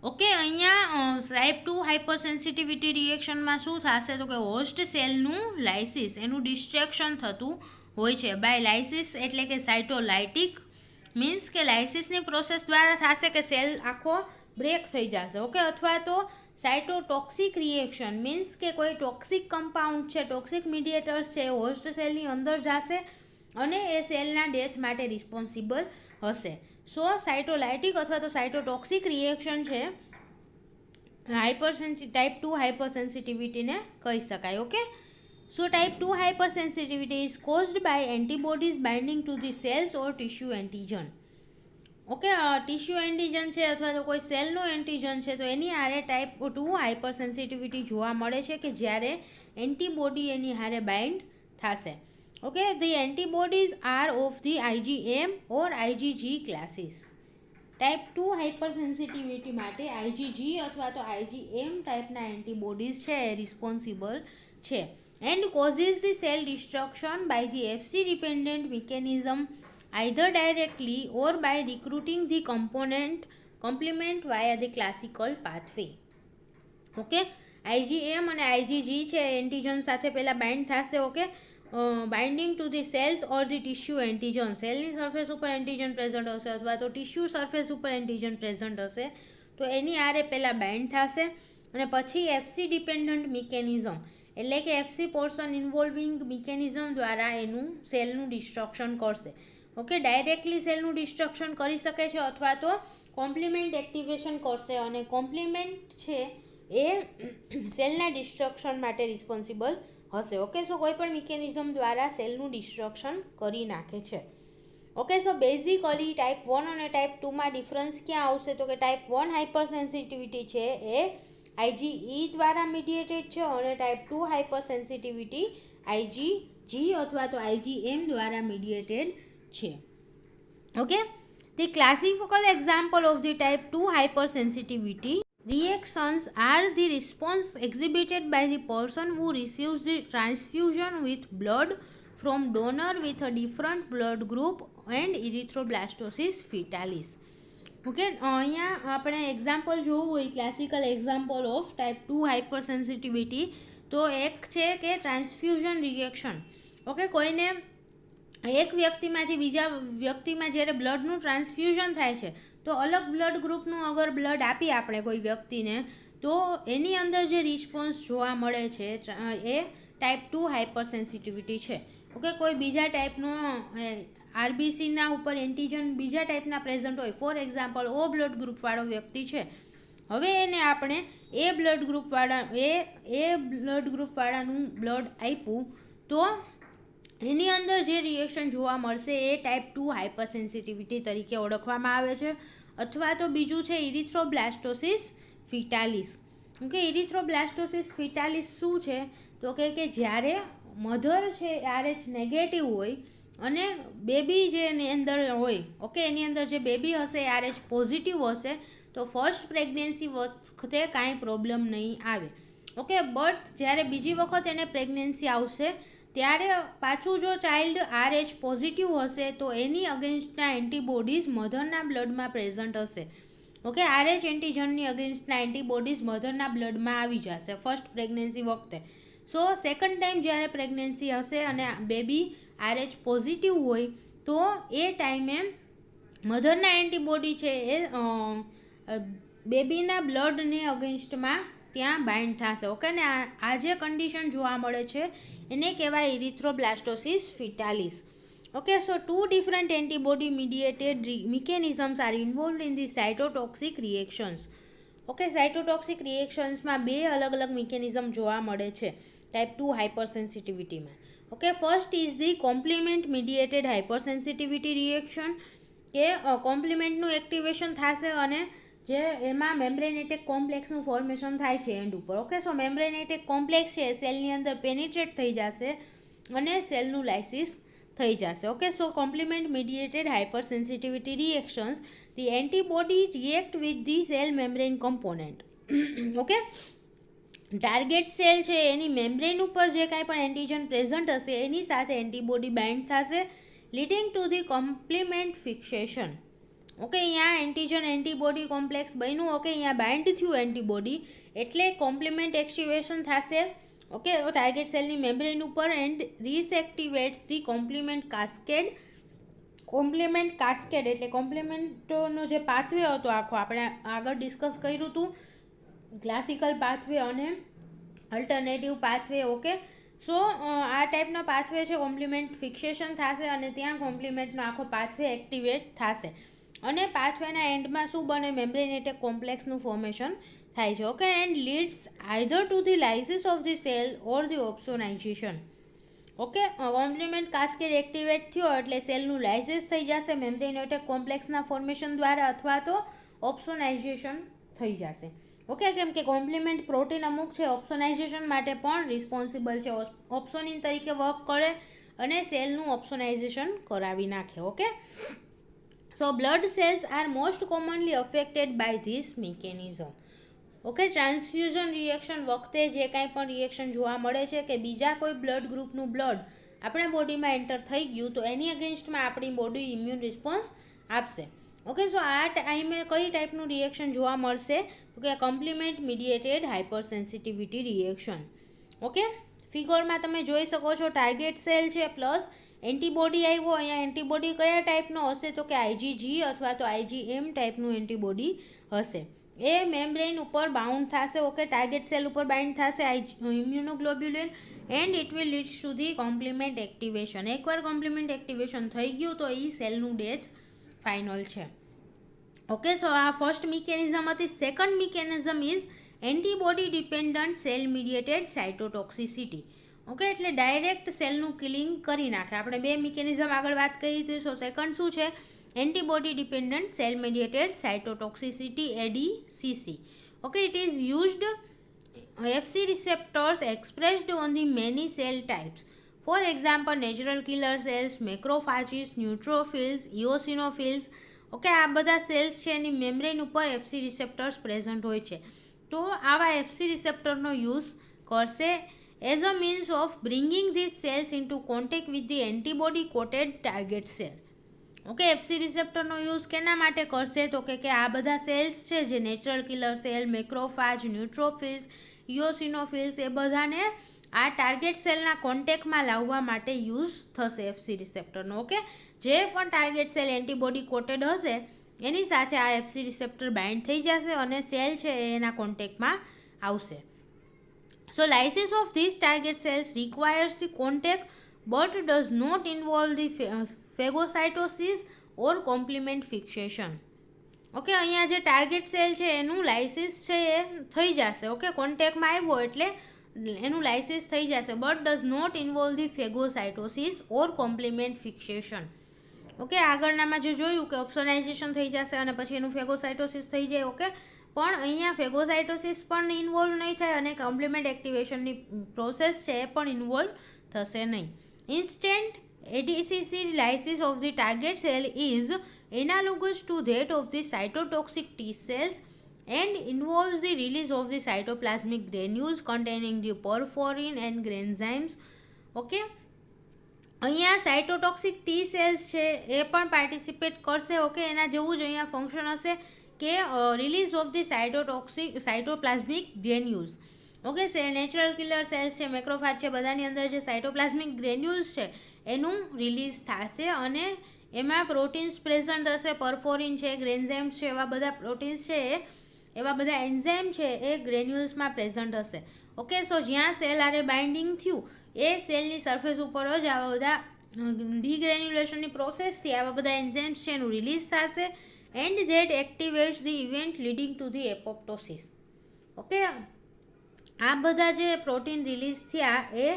Okay, અહીંયા ટાઈપ 2 હાઇપરસેન્સિટિવિટી રિએક્શનમાં શું થશે તો કે હોસ્ટ સેલનું લાઇસિસ, એનું ડિસ્ટ્રેક્શન થતું હોય છે. બાય લાઇસિસ એટલે કે સાઇટોલાઇટિક મીન્સ કે લાઇસિસની પ્રોસેસ દ્વારા થશે કે સેલ આખો બ્રેક થઈ જશે. ઓકે, અથવા તો સાઇટોટોક્સિક રિએક્શન મીન્સ કે કોઈ ટોક્સિક કમ્પાઉન્ડ છે, ટોક્સિક મીડિયેટર્સ છે, હોસ્ટ સેલની અંદર જશે અને એ સેલના ડેથ માટે રિસ્પોન્સિબલ હશે. સો સાઇટોલાઇટિક અથવા તો સાઇટોટોક્સિક રિએક્શન છે ટાઈપ 2 હાઇપરસેન્સિટિવિટીને કહી શકાય. Okay, so type 2 hypersensitivity is caused by antibodies binding to the cells or tissue antigen. Okay, tissue antigen છે અથવા તો કોઈ સેલનું એન્ટીજન છે તો એની હારે ટાઈપ 2 હાઇપરસેન્સિટિવિટી જોવા મળે છે કે જ્યારે એન્ટીબોડી એની હારે બાઇન્ડ થશે. Okay, the antibodies are of the IgM or IgG classes. Type 2 hypersensitivity માટે IgG અથવા તો IgM ટાઈપના એન્ટીબોડીઝ છે એ રિસ્પોન્સિબલ છે and causes the cell destruction by the Fc dependent mechanism either directly or by recruiting the complement via the classical pathway. Okay, IgM અને IgG છે એન્ટીજન સાથે પહેલાં બાઇન્ડ થશે. Okay, binding to the cells or the tissue antigen, સેલની સરફેસ ઉપર એન્ટીજન પ્રેઝન્ટ હશે અથવા તો ટિશ્યુ સરફેસ ઉપર એન્ટીજન પ્રેઝન્ટ હશે તો એની આરે પહેલાં બાઇન્ડ થશે અને પછી FC ડિપેન્ડન્ટ મિકેનિઝમ એટલે કે FC પોર્શન ઇન્વોલ્વિંગ મિકેનિઝમ દ્વારા એનું સેલનું ડિસ્ટ્રક્શન કરશે. ઓકે, ડાયરેક્ટલી સેલનું ડિસ્ટ્રક્શન કરી શકે છે અથવા તો કોમ્પ્લિમેન્ટ એક્ટિવેશન કરશે અને કોમ્પ્લિમેન્ટ છે એ સેલના ડિસ્ટ્રક્શન માટે રિસ્પોન્સિબલ હશે. ઓકે, સો કોઈ પણ મિકેનિઝમ દ્વારા સેલનું ડિસ્ટ્રક્શન કરી નાખે છે. ઓકે, સો બેઝિકલી ટાઈપ 1 અને ટાઈપ 2માં ડિફરન્સ ક્યાં આવશે તો કે ટાઈપ 1 હાઇપરસેન્સિટિવિટી છે એ IgE દ્વારા મીડિયેટેડ છે અને ટાઈપ 2 હાઇપરસેન્સિટિવિટી IgG અથવા તો IgM દ્વારા મીડિયેટેડ છે. Okay, the classical example of the type 2 હાઇપરસેન્સિટિવિટી reactions are the response exhibited by the person who receives the transfusion with blood from donor with a different blood group and erythroblastosis fetalis. Okay, અહીંયા આપણે એક્ઝામ્પલ જોવું હોય, classical example of type 2 hyper sensitivity, તો એક છે કે ટ્રાન્સફ્યુઝન રિએક્શન. ઓકે, કોઈને એક વ્યક્તિમાંથી બીજા વ્યક્તિમાં જ્યારે બ્લડનું ટ્રાન્સફ્યુઝન થાય છે, તો અલગ બ્લડ ગ્રુપનું અગર બ્લડ આપીએ આપણે કોઈ વ્યક્તિને, તો એની અંદર જે રિસ્પોન્સ જોવા મળે છે એ ટાઈપ 2 હાઇપર સેન્સિટિવિટી છે. ઓકે, કોઈ બીજા ટાઈપનો આરબીસીના ઉપર એન્ટીજન બીજા ટાઈપના પ્રેઝન્ટ હોય, ફોર એક્ઝામ્પલ ઓ બ્લડ ગ્રુપવાળો વ્યક્તિ છે, હવે એને આપણે એ બ્લડ ગ્રુપવાળાનું બ્લડ આપ્યું, તો એની અંદર જે રિએક્શન જોવા મળશે એ ટાઈપ 2 હાઇપર સેન્સિટિવિટી તરીકે ઓળખવામાં આવે છે. અથવા તો બીજું છે ઇરિથ્રોબ્લાસ્ટોસિસ ફિટાલિસ. ઓકે, ઇરિથ્રોબ્લાસ્ટોસિસ ફિટાલિસ શું છે, તો કે જ્યારે મધર છે RH નેગેટિવ હોય અને બેબી જે એની અંદર હોય, ઓકે, એની અંદર જે બેબી હશે RH પોઝિટિવ હશે, તો ફર્સ્ટ પ્રેગ્નન્સી વખતે કાંઈ પ્રોબ્લેમ નહીં આવે. ઓકે, બટ જ્યારે બીજી વખત એને પ્રેગ્નન્સી આવશે ત્યારે પાછું જો ચાઇલ્ડ RH પોઝિટિવ હશે તો એની અગેન્સ્ટના એન્ટીબોડીઝ મધરના બ્લડમાં પ્રેઝન્ટ હશે. ઓકે, RH એન્ટીજનની અગેન્સ્ટના એન્ટીબોડીઝ મધરના બ્લડમાં આવી જશે ફર્સ્ટ પ્રેગ્નન્સી વખતે. સો સેકન્ડ ટાઈમ જ્યારે પ્રેગ્નન્સી હશે અને બેબી RH પોઝિટિવ હોય, તો એ ટાઈમે મધરના એન્ટીબોડી છે એ બેબીના બ્લડની અગેન્સ્ટમાં ત્યાં બાઇન્ડ થશે. ઓકે, ને આ જે કન્ડિશન જોવા મળે છે એને કહેવાય ઇરિથ્રોબ્લાસ્ટોસિસ ફિટાલિસ. Okay, so 2 different antibody mediated mechanisms are involved in the cytotoxic reactions. Okay, cytotoxic રિએક્શન્સમાં 2 અલગ અલગ મિકેનિઝમ જોવા મળે છે ટાઈપ 2 હાઇપર સેન્સિટિવિટીમાં. Okay, first is the complement mediated hyper sensitivity reaction, કે કોમ્પ્લિમેન્ટનું એક્ટિવેશન થશે અને જે એમાં મેમ્બ્રેનેટિક કોમ્પ્લેક્સનું ફોર્મેશન થાય છે એન્ડ ઉપર. ઓકે, સો મેમ્બ્રેનેટિક કોમ્પ્લેક્સ છે સેલની અંદર પેનિટ્રેટ થઈ જશે અને સેલનું લાઇસિસ થઈ જશે. Okay, so complement mediated hypersensitivity reactions, the antibody react with the cell membrane component. Okay, target cell છે એની મેમ્બ્રેન ઉપર જે કાંઈ પણ એન્ટીજન પ્રેઝન્ટ હશે એની સાથે એન્ટીબોડી બાઇન્ડ થશે, leading to the complement fixation. Okay, અહીંયા એન્ટીજન એન્ટીબોડી કોમ્પ્લેક્સ બન્યું. ઓકે, અહીંયા બાઇન્ડ થયું એન્ટીબોડી એટલે કોમ્પ્લિમેન્ટ એક્ટિવેશન થશે. ઓકે, ટાર્ગેટ સેલની મેમ્બ્રેન ઉપર and this activates the complement cascade. Complement cascade એટલે કોમ્પ્લિમેન્ટનો જે પાથવે હતો આખો આપણે આગળ ડિસ્કસ કર્યું હતું, ક્લાસિકલ પાથવે અને અલ્ટરનેટિવ પાથવે. ઓકે, સો આ ટાઈપનો પાથવે છે, કોમ્પ્લિમેન્ટ ફિક્સેશન થશે અને ત્યાં કોમ્પ્લિમેન્ટનો આખો પાથવે એક્ટિવેટ થશે અને પાથવેના એન્ડમાં શું બને, મેમ્બ્રેનેટિક કોમ્પ્લેક્સનું ફોર્મેશન થાય છે. Okay, and leads either to the lysis of the cell or the opsonization. Okay, complement cascade activate થયો એટલે સેલનું લાઇસિસ થઈ જશે મેમ્બ્રેનેટિક કોમ્પ્લેક્સના ફોર્મેશન દ્વારા, અથવા તો ઓપ્સોનાઇઝેશન થઈ જશે. ઓકે, કેમ કે કોમ્પ્લિમેન્ટ પ્રોટીન અમુક છે ઓપ્સોનાઇઝેશન માટે પણ રિસ્પોન્સિબલ છે, ઓપ્સોનિન તરીકે વર્ક કરે અને સેલનું ઓપ્સોનાઇઝેશન કરાવી નાખે. Okay, so blood cells are most commonly affected by this mechanism. Okay, transfusion reaction વખતે જે કાંઈ પણ રિએક્શન જોવા મળે છે કે બીજા કોઈ બ્લડ ગ્રુપનું બ્લડ આપણા બોડીમાં એન્ટર થઈ ગયું તો એની અગેન્સ્ટમાં આપણી બોડી ઇમ્યુન રિસ્પોન્સ આપશે. ઓકે, સો આ ટાઈમે કઈ ટાઈપનું રિએક્શન જોવા મળશે, તો કે complement mediated hyper sensitivity reaction. Okay, ફિગરમાં તમે જોઈ શકો છો ટાર્ગેટ સેલ છે પ્લસ એન્ટીબોડી આવ્યો. અહીંયા એન્ટીબોડી કયા ટાઈપનો હશે, તો કે IgG અથવા તો IgM ટાઈપનું એન્ટીબોડી હશે. એ મેમ્બ્રેન ઉપર બાઉન્ડ થશે. ઓકે, ટાર્ગેટ સેલ ઉપર બાઇન્ડ થશે immunoglobulin and it will leads to the complement activation. એકવાર કોમ્પ્લિમેન્ટ એક્ટિવેશન થઈ ગયું તો એ સેલનું ડેથ ફાઇનલ છે. ઓકે, સો આ ફર્સ્ટ મિકેનિઝમ હતી. Second mechanism is antibody dependent cell mediated cytotoxicity. Okay, એટલે ડાયરેક્ટ સેલનું કિલિંગ કરી નાખે. આપણે 2 મિકેનિઝમ આગળ વાત કરી હતી. સો સેકન્ડ શું છે, antibody dependent cell mediated cytotoxicity ADCC. Okay, it is used FC receptors expressed on the many cell types. For example, natural killer cells, macrophages, neutrophils, eosinophils. Okay, આ બધા સેલ્સ છે એની મેમ્બ્રેન ઉપર FC રિસેપ્ટર્સ પ્રેઝન્ટ હોય છે. તો આવા FC રિસેપ્ટરનો યુઝ કરશે as a means of bringing these cells into contact with the antibody coated target cell. Okay, FC રિસેપ્ટરનો યુઝ કેના માટે કરશે? તો કે આ બધા સેલ્સ છે જે નેચરલ કિલર સેલ, મેક્રોફાજ, ન્યુટ્રોફિલ્સ, ઇયોસિનોફિલ્સ, એ બધાને આ ટાર્ગેટ સેલના કોન્ટેક્ટમાં લાવવા માટે યુઝ થશે એફસી રિસેપ્ટરનો. ઓકે, જે પણ ટાર્ગેટ સેલ એન્ટીબોડી કોટેડ હશે એની સાથે આ એફસી રિસેપ્ટર બાઇન્ડ થઈ જશે અને સેલ છે એના કોન્ટેક્ટમાં આવશે. So lysis of this target cells requires the contact but does not involve the phagocytosis or complement fixation. Okay, અહીંયા જે ટાર્ગેટ સેલ છે એનું લાઇસિસ છે એ થઈ જશે. ઓકે, કોન્ટેક્ટમાં આવ્યો એટલે એનું લાઇસિસ થઈ જશે, but does not involve the phagocytosis or complement fixation. Okay, આગળનામાં જે જોયું કે ઓપ્શનાઇઝેશન થઈ જશે અને પછી એનું ફેગોસાઇટોસિસ થઈ જાય. ઓકે, પણ અહીંયા ફેગોસાઇટોસિસ પણ ઇન્વોલ્વ નહીં થાય અને કોમ્પ્લિમેન્ટ એક્ટિવેશનની પ્રોસેસ છે એ પણ ઇન્વોલ્વ થશે નહીં. Instant ADCC lysis of the target cell is analogous to that of the cytotoxic T cells and involves the release of the cytoplasmic granules containing the perforin and granzymes. Okay, અહીંયા સાઇટોટોક્સિક ટી સેલ્સ છે એ પણ પાર્ટિસિપેટ કરશે. ઓકે, એના જેવું જ અહીંયા ફંક્શન હશે કે release of the cytoplasmic granules. Okay, natural killer cells છે, મેક્રોફાજ છે, બધાની અંદર જે સાઇટોપ્લાઝમિક ગ્રેન્યુલ્સ છે એનું રિલીઝ થશે અને એમાં પ્રોટીન્સ પ્રેઝન્ટ હશે, પરફોરિન છે, ગ્રેન્ઝાઇમ્સ છે, એવા બધા પ્રોટીન્સ છે, એવા બધા એન્ઝાઇમ છે એ ગ્રેન્યુલ્સમાં પ્રેઝન્ટ હશે. ઓકે, સો જ્યાં સેલ આરે બાઇન્ડિંગ થયું એ સેલની સરફેસ ઉપર જ આવા બધા ડીગ્રેન્યુલેશનની પ્રોસેસથી આવા બધા એન્ઝાઇમ્સ છે એનું રિલીઝ થશે and that activates the event leading to the apoptosis. Okay, આ બધા જે પ્રોટીન રિલીઝ થયા એ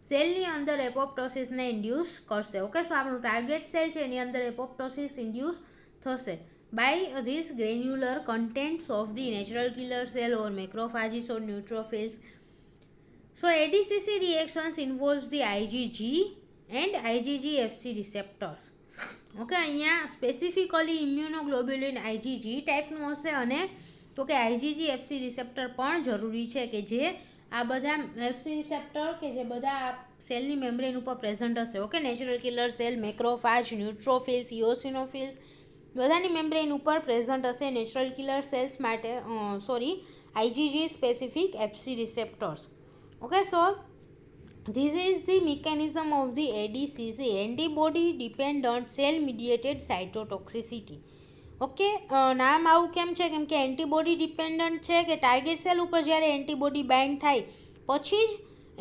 સેલની અંદર એપોપ્ટોસિસને ઇન્ડ્યુસ કરશે. ઓકે, સો આપણું ટાર્ગેટ સેલ છે એની અંદર એપોપ્ટોસિસ ઇન્ડ્યુસ થશે by this granular contents of the natural killer cell or macrophages or neutrophils. So ADCC reactions involves the IgG and IgG FC receptors. ઓકે, અહીંયા સ્પેસિફિકલી ઇમ્યુનોગ્લોબ્યુલિન IgG ટાઈપનું હશે અને તો કે IgG FC રિસેપ્ટર પણ જરૂરી છે કે જે આ બધા એફસી રિસેપ્ટર કે જે બધા સેલની મેમ્બ્રેન ઉપર પ્રેઝન્ટ હશે. ઓકે, નેચરલ કિલર સેલ, મેક્રોફાજ, ન્યુટ્રોફિલ્સ, ઇયોસિનોફિલ્સ બધાની મેમ્બ્રેન ઉપર પ્રેઝન્ટ હશે નેચરલ કિલર સેલ્સ માટે IgG specific Fc receptors. Okay, so this is the mechanism of the ADCC, antibody dependent cell mediated cytotoxicity. Okay, નામ આવું કેમ છે? કેમ કે એન્ટીબોડી ડિપેન્ડન્ટ છે કે ટાર્ગેટ સેલ ઉપર જ્યારે એન્ટીબોડી બાઇન્ડ થાય પછી જ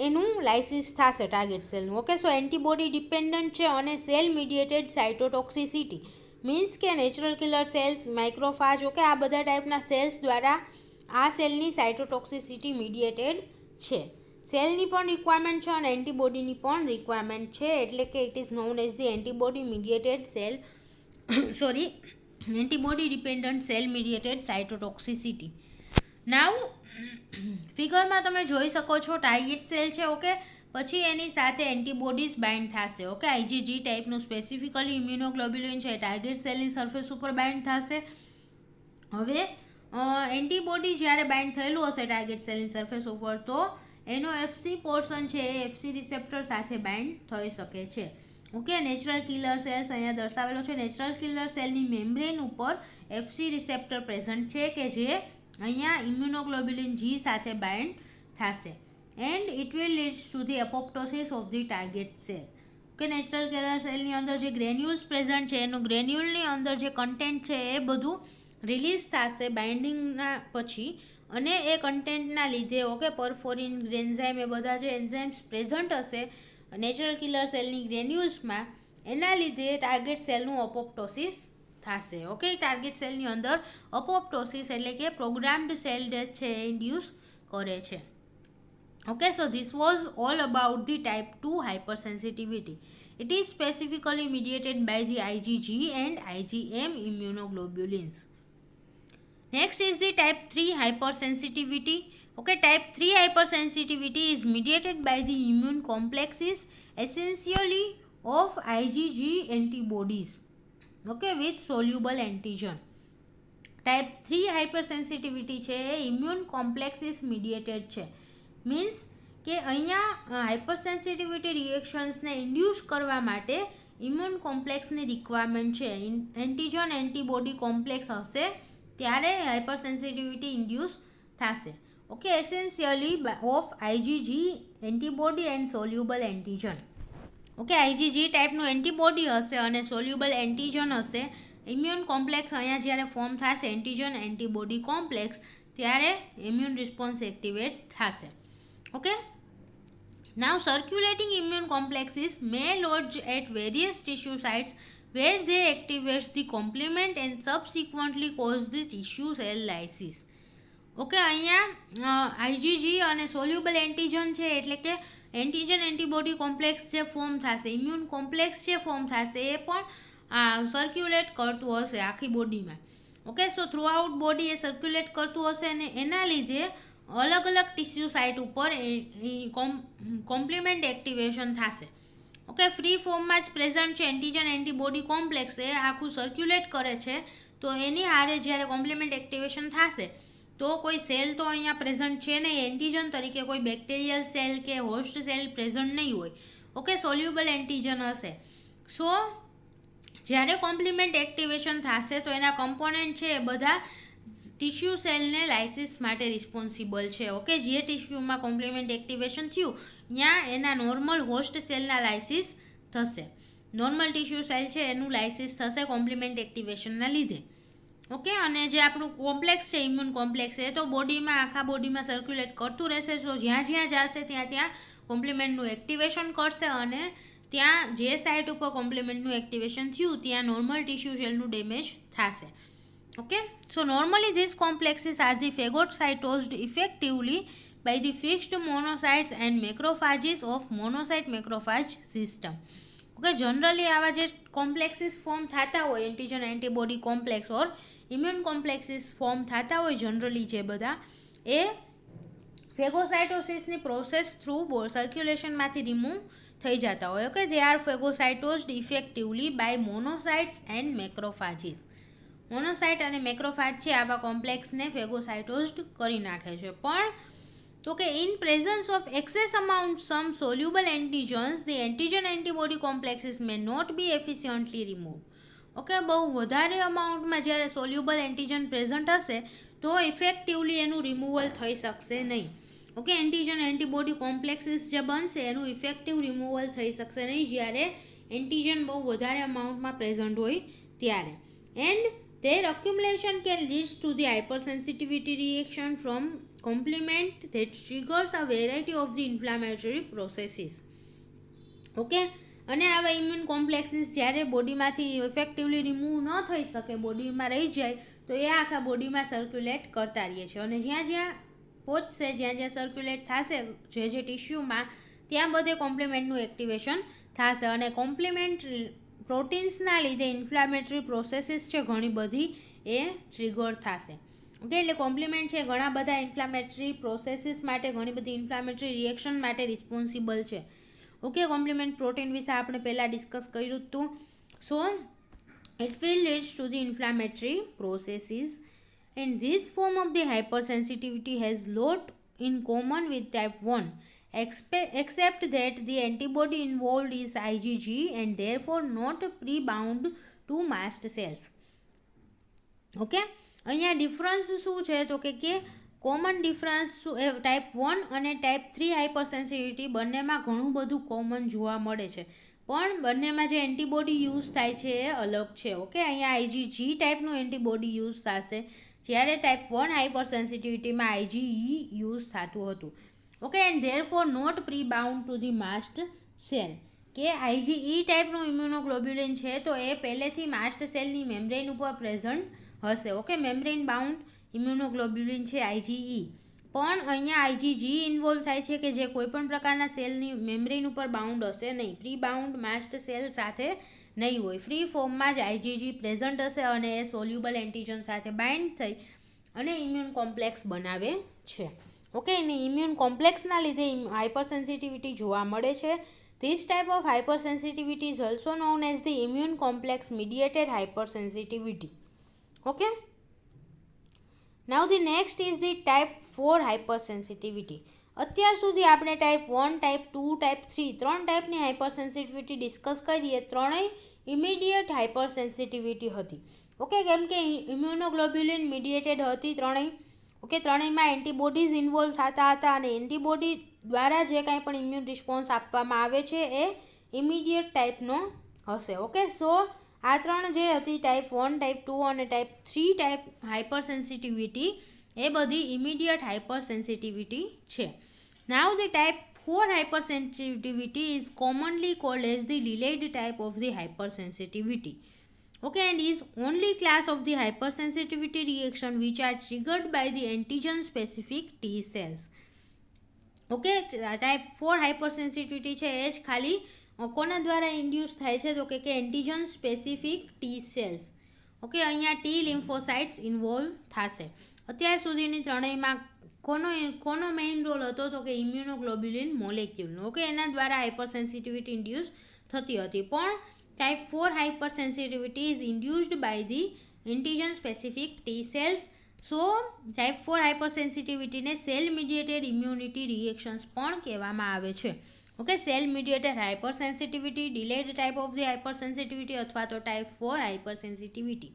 એનું લાઇસિસ થશે ટાર્ગેટ સેલનું. ઓકે, સો એન્ટીબોડી ડિપેન્ડન્ટ છે અને સેલ મીડિયેટેડ સાઇટોટોક્સિસિટી મીન્સ કે નેચરલ કિલર સેલ્સ, માઇક્રોફાજ, ઓકે, આ બધા ટાઈપના સેલ્સ દ્વારા આ સેલની સાઇટોટોક્સિસિટી મીડિયેટેડ છે. સેલની પણ રિક્વાયરમેન્ટ છે અને એન્ટીબોડીની પણ રિક્વાયરમેન્ટ છે, એટલે કે it is known as the antibody mediated cell antibody dependent cell mediated cytotoxicity. Now ફિગરમાં તમે જોઈ શકો છો ટાર્ગેટ સેલ છે. ઓકે, પછી એની સાથે એન્ટીબોડીઝ બાઇન્ડ થશે. ઓકે, IgG ટાઈપનું સ્પેસિફિકલી ઇમ્યુનોગ્લોબ્યુલિન છે ટાર્ગેટ સેલની સરફેસ ઉપર બાઇન્ડ થશે. હવે એન્ટીબોડી જ્યારે બાઇન્ડ થયેલું હશે ટાર્ગેટ સેલની સરફેસ ઉપર તો એનો એફસી પોર્શન છે એ એફસી રિસેપ્ટર સાથે બાઇન્ડ થઈ શકે છે. ઓકે, નેચરલ કિલર સેલ્સ અહીંયા દર્શાવેલો છે. નેચરલ કિલર સેલની મેમ્બ્રેન ઉપર એફસી રિસેપ્ટર પ્રેઝન્ટ છે કે જે અહીંયા ઇમ્યુનોગ્લોબ્યુલિન G સાથે બાઇન્ડ થશે and it will leads to the apoptosis of the target cell. Okay, natural killer સેલની અંદર જે ગ્રેન્યુલ્સ પ્રેઝન્ટ છે એનું ગ્રેન્યુલની અંદર જે કન્ટેન્ટ છે એ બધું રિલીઝ થશે બાઇન્ડિંગના પછી અને એ કન્ટેન્ટના લીધે ઓકે પરફોરિન, ગ્રેન્ઝાઇમ એ બધા જે એન્ઝાઇમ્સ પ્રેઝન્ટ હશે નેચરલ કિલર સેલની ગ્રેન્યુલ્સમાં એના લીધે ટાર્ગેટ સેલનું અપોપ્ટોસિસ થશે. ઓકે, ટાર્ગેટ સેલની અંદર અપોપ્ટોસિસ એટલે કે પ્રોગ્રામ્ડ સેલ ડેથ છે એ ઇન્ડ્યુસ કરે છે. Okay, so this was all about the type 2 hypersensitivity. It is specifically mediated by the IgG and IgM immunoglobulins. Next is the type 3 hypersensitivity. Okay, type 3 hypersensitivity is mediated by the immune complexes essentially of IgG antibodies. Okay, with soluble antigen. Type 3 hypersensitivity છે એ ઇમ્યુન કોમ્પ્લેક્સિસ મીડિયેટેડ છે. મીન્સ કે અહીંયા હાઇપર સેન્સિટિવિટી રિએક્શન્સને ઇન્ડ્યુસ કરવા માટે ઇમ્યુન કોમ્પ્લેક્સની રિક્વાયરમેન્ટ છે. એન્ટીજન એન્ટીબોડી કોમ્પ્લેક્સ હશે ત્યારે હાઇપર સેન્સિટિવિટી ઇન્ડ્યુસ થશે. Okay, essentially of IgG antibody and soluble antigen. Okay, IgG ટાઈપનું એન્ટીબોડી હશે અને સોલ્યુબલ એન્ટીજન હશે. ઇમ્યુન કોમ્પ્લેક્સ અહીંયા જ્યારે ફોર્મ થશે એન્ટીજન એન્ટીબોડી કોમ્પ્લેક્સ ત્યારે ઇમ્યુન રિસ્પોન્સ એક્ટિવેટ થશે. Okay, now circulating immune complexes may lodge at various tissue sites where they activate the complement and subsequently cause the tissue cell lysis. Okay, અહીંયા આઈજીજી અને સોલ્યુબલ એન્ટીજન છે એટલે કે એન્ટીજન એન્ટીબોડી કોમ્પ્લેક્સ જે ફોર્મ થશે, ઇમ્યુન કોમ્પ્લેક્સ જે ફોર્મ થશે એ પણ સર્ક્યુલેટ કરતું હશે આખી બોડીમાં. ઓકે, સો થ્રુ આઉટ બોડી એ સર્ક્યુલેટ કરતું હશે અને એના લીધે અલગ અલગ ટિશ્યુ સાઇટ ઉપર કોમ્પ્લિમેન્ટ એક્ટિવેશન થશે. ઓકે, ફ્રી ફોર્મમાં જ પ્રેઝન્ટ છે એન્ટીજન એન્ટીબોડી કોમ્પ્લેક્સ એ આખું સર્ક્યુલેટ કરે છે. તો એની હારે જ્યારે કોમ્પ્લિમેન્ટ એક્ટિવેશન થશે તો કોઈ સેલ તો અહીંયા પ્રેઝન્ટ છે નહીં એન્ટીજન તરીકે, કોઈ બેક્ટેરિયલ સેલ કે હોસ્ટ સેલ પ્રેઝન્ટ નહીં હોય. ઓકે, સોલ્યુબલ એન્ટીજન હશે. સો જ્યારે કોમ્પ્લિમેન્ટ એક્ટિવેશન થશે તો એના કમ્પોનન્ટ છે એ બધા ટિશ્યુ સેલને લાઇસિસ માટે રિસ્પોન્સિબલ છે. ઓકે, જે ટિશ્યુમાં કોમ્પ્લિમેન્ટ એક્ટિવેશન થયું ત્યાં એના નોર્મલ હોસ્ટ સેલના લાઇસિસ થશે. નોર્મલ ટિશ્યુ સેલ છે એનું લાઇસિસ થશે કોમ્પ્લિમેન્ટ એક્ટિવેશનના લીધે. ઓકે, અને જે આપણું કોમ્પ્લેક્સ છે ઇમ્યુન કોમ્પ્લેક્સ એ તો બોડીમાં આખા બોડીમાં સર્ક્યુલેટ કરતું રહેશે. સો જ્યાં જ્યાં જશે ત્યાં ત્યાં કોમ્પ્લિમેન્ટનું એક્ટિવેશન કરશે અને ત્યાં જે સાઇટ ઉપર કોમ્પ્લિમેન્ટનું એક્ટિવેશન થયું ત્યાં નોર્મલ ટિશ્યુ સેલનું ડેમેજ થશે. Okay, so normally this complexes are the phagocytosed effectively by the fixed monocytes and macrophages of monocyte macrophage system. Okay, generally આવા જે કોમ્પ્લેક્સીસ ફોર્મ થતા હોય antigen antibody complex or immune complexes form થતા હોય જનરલી જે બધા એ ફેગોસાઇટોસિસની પ્રોસેસ થ્રુ સર્ક્યુલેશનમાંથી રિમૂવ થઈ જતા હોય. Okay, they are phagocytosed effectively by monocytes and macrophages. Monocyte અને મેક્રોફાજ છે આવા કોમ્પ્લેક્સને ફેગોસાઇટોઝડ કરી નાખે છે. પણ તો કે in presence of excess amount some soluble antigens the antigen antibody complexes may not be efficiently remove. Okay, બહુ વધારે અમાઉન્ટમાં જ્યારે સોલ્યુબલ એન્ટીજન પ્રેઝન્ટ હશે તો ઇફેક્ટિવલી એનું રિમૂવલ થઈ શકશે નહીં. ઓકે, એન્ટીજન એન્ટીબોડી કોમ્પ્લેક્સીસ જે બનશે એનું ઇફેક્ટિવ રિમૂવલ થઈ શકશે નહીં જ્યારે એન્ટીજન બહુ વધારે અમાઉન્ટમાં પ્રેઝન્ટ હોય ત્યારે. And their accumulation can lead to the hypersensitivity reaction from complement that triggers a variety of the inflammatory processes. Okay, અને આવા ઇમ્યુન કોમ્પ્લેક્સીસ જ્યારે બોડીમાંથી ઇફેક્ટિવલી રિમૂવ ન થઈ શકે, બોડીમાં રહી જાય તો એ આખા બોડીમાં સર્ક્યુલેટ કરતા રહીએ છે અને જ્યાં જ્યાં પહોંચશે, જ્યાં જ્યાં સર્ક્યુલેટ થશે જે ટિશ્યુમાં ત્યાં બધે કોમ્પ્લિમેન્ટનું એક્ટિવેશન થશે અને કોમ્પ્લિમેન્ટ પ્રોટીન્સના લીધે ઇન્ફ્લામેટરી પ્રોસેસીસ છે ઘણી બધી એ ટ્રિગર થશે. ઓકે, એટલે કોમ્પ્લિમેન્ટ છે ઘણા બધા ઇન્ફ્લામેટરી પ્રોસેસીસ માટે, ઘણી બધી ઇન્ફ્લામેટરી રિએક્શન માટે રિસ્પોન્સિબલ છે. ઓકે, કોમ્પ્લિમેન્ટ પ્રોટીન વિશે આપણે પહેલાં ડિસ્કસ કર્યું હતું. So it will leads to the inflammatory processes and this form of the hyper sensitivity has lot in common with type 1 except that the antibody involved is IgG and therefore not pre-bound to mast cells. Okay, અહીંયા ડિફરન્સ શું છે તો કે કોમન ડિફરન્સ ટાઈપ 1 અને ટાઈપ 3 હાઇપર સેન્સિટિવિટી બંનેમાં ઘણું બધું કોમન જોવા મળે છે પણ બંનેમાં જે એન્ટીબોડી યુઝ થાય છે એ અલગ છે. ઓકે, અહીંયા આઈજીજી ટાઈપનું એન્ટીબોડી યુઝ થશે જ્યારે ટાઈપ 1 હાઇપર સેન્સિટિવિટીમાં આઈજીઈ યુઝ થતું હતું. Okay, and therefore not pre bound to the mast cell. કે આઈજીઈ ટાઈપનું ઇમ્યુનોગ્લોબ્યુલિન છે તો એ પહેલેથી માસ્ટ સેલની મેમ્બ્રેન ઉપર પ્રેઝન્ટ હશે. ઓકે, મેમ્બ્રેન બાઉન્ડ ઇમ્યુનોગ્લોબ્યુલિન છે આઈજીઈ. પણ અહીંયા આઈજીજી ઇન્વોલ્વ થાય છે કે જે કોઈપણ પ્રકારના સેલની મેમ્બ્રેન ઉપર બાઉન્ડ હશે નહીં, પ્રી બાઉન્ડ માસ્ટ સેલ સાથે નહીં હોય. ફ્રી ફોર્મમાં જ આઈજીજી પ્રેઝન્ટ હશે અને એ સોલ્યુબલ એન્ટીજન સાથે બાઇન્ડ થઈ અને ઇમ્યુન કોમ્પ્લેક્સ બનાવે છે. ઓકે, એની ઇમ્યુન કોમ્પ્લેક્સના લીધે હાઇપર સેન્સિટિવિટી જોવા મળે છે. This type of hyper sensitivity is also known as the immune complex mediated hyper sensitivity. Okay, now the next is the type 4 hyper sensitivity. અત્યાર સુધી આપણે ટાઈપ 1, ટાઈપ 2, ટાઈપ 3 ત્રણ ટાઈપની હાઇપર સેન્સિટિવિટી ડિસ્કસ કરીએ. ત્રણેય ઇમિડિયેટ હાઇપર સેન્સિટિવિટી હતી. ઓકે, કેમ કે ઇમ્યુનોગ્લોબ્યુલિન મીડિયેટેડ હતી ત્રણેય. ઓકે, ત્રણેયમાં એન્ટીબોડીઝ ઇન્વોલ્વ થતા હતા અને એન્ટીબોડી દ્વારા જે કાંઈ પણ ઇમ્યુન રિસ્પોન્સ આપવામાં આવે છે એ ઇમિડિયેટ ટાઈપનો હશે. ઓકે, સો આ ત્રણ જે હતી ટાઈપ 1, ટાઈપ 2 અને ટાઈપ 3 ટાઈપ હાઇપર સેન્સિટિવિટી એ બધી ઇમિડિયેટ હાઇપર સેન્સિટિવિટી છે. નાઉ the type 4 hypersensitivity is commonly called as the delayed type of the hypersensitivity. Okay, and is only class of the hypersensitivity reaction which are triggered by the antigen specific T cells. Okay, type 4 હાઇપરસેન્સિટિવિટી છે એ જ ખાલી કોના દ્વારા ઇન્ડ્યુસ થાય છે તો કે antigen specific T cells. Okay, અહીંયા ટી લિમ્ફોસાઇટ્સ ઇન્વોલ્વ થશે. અત્યાર સુધીની ત્રણેયમાં કોનો મેઇન રોલ હતો તો કે ઇમ્યુનોગ્લોબ્યુલિન મોલેક્યુલનો. ઓકે, એના દ્વારા હાઇપરસેન્સિટિવિટી ઇન્ડ્યુસ થતી હતી. પણ type 4 hypersensitivity is induced by the antigen specific T cells. So type 4 હાઇપરસેન્સિટિવિટીને સેલ મીડિયેટેડ ઇમ્યુનિટી રિએક્શન્સ પણ કહેવામાં આવે છે. Okay, cell mediated hypersensitivity, delayed type of the hypersensitivity અથવા તો type 4 hypersensitivity.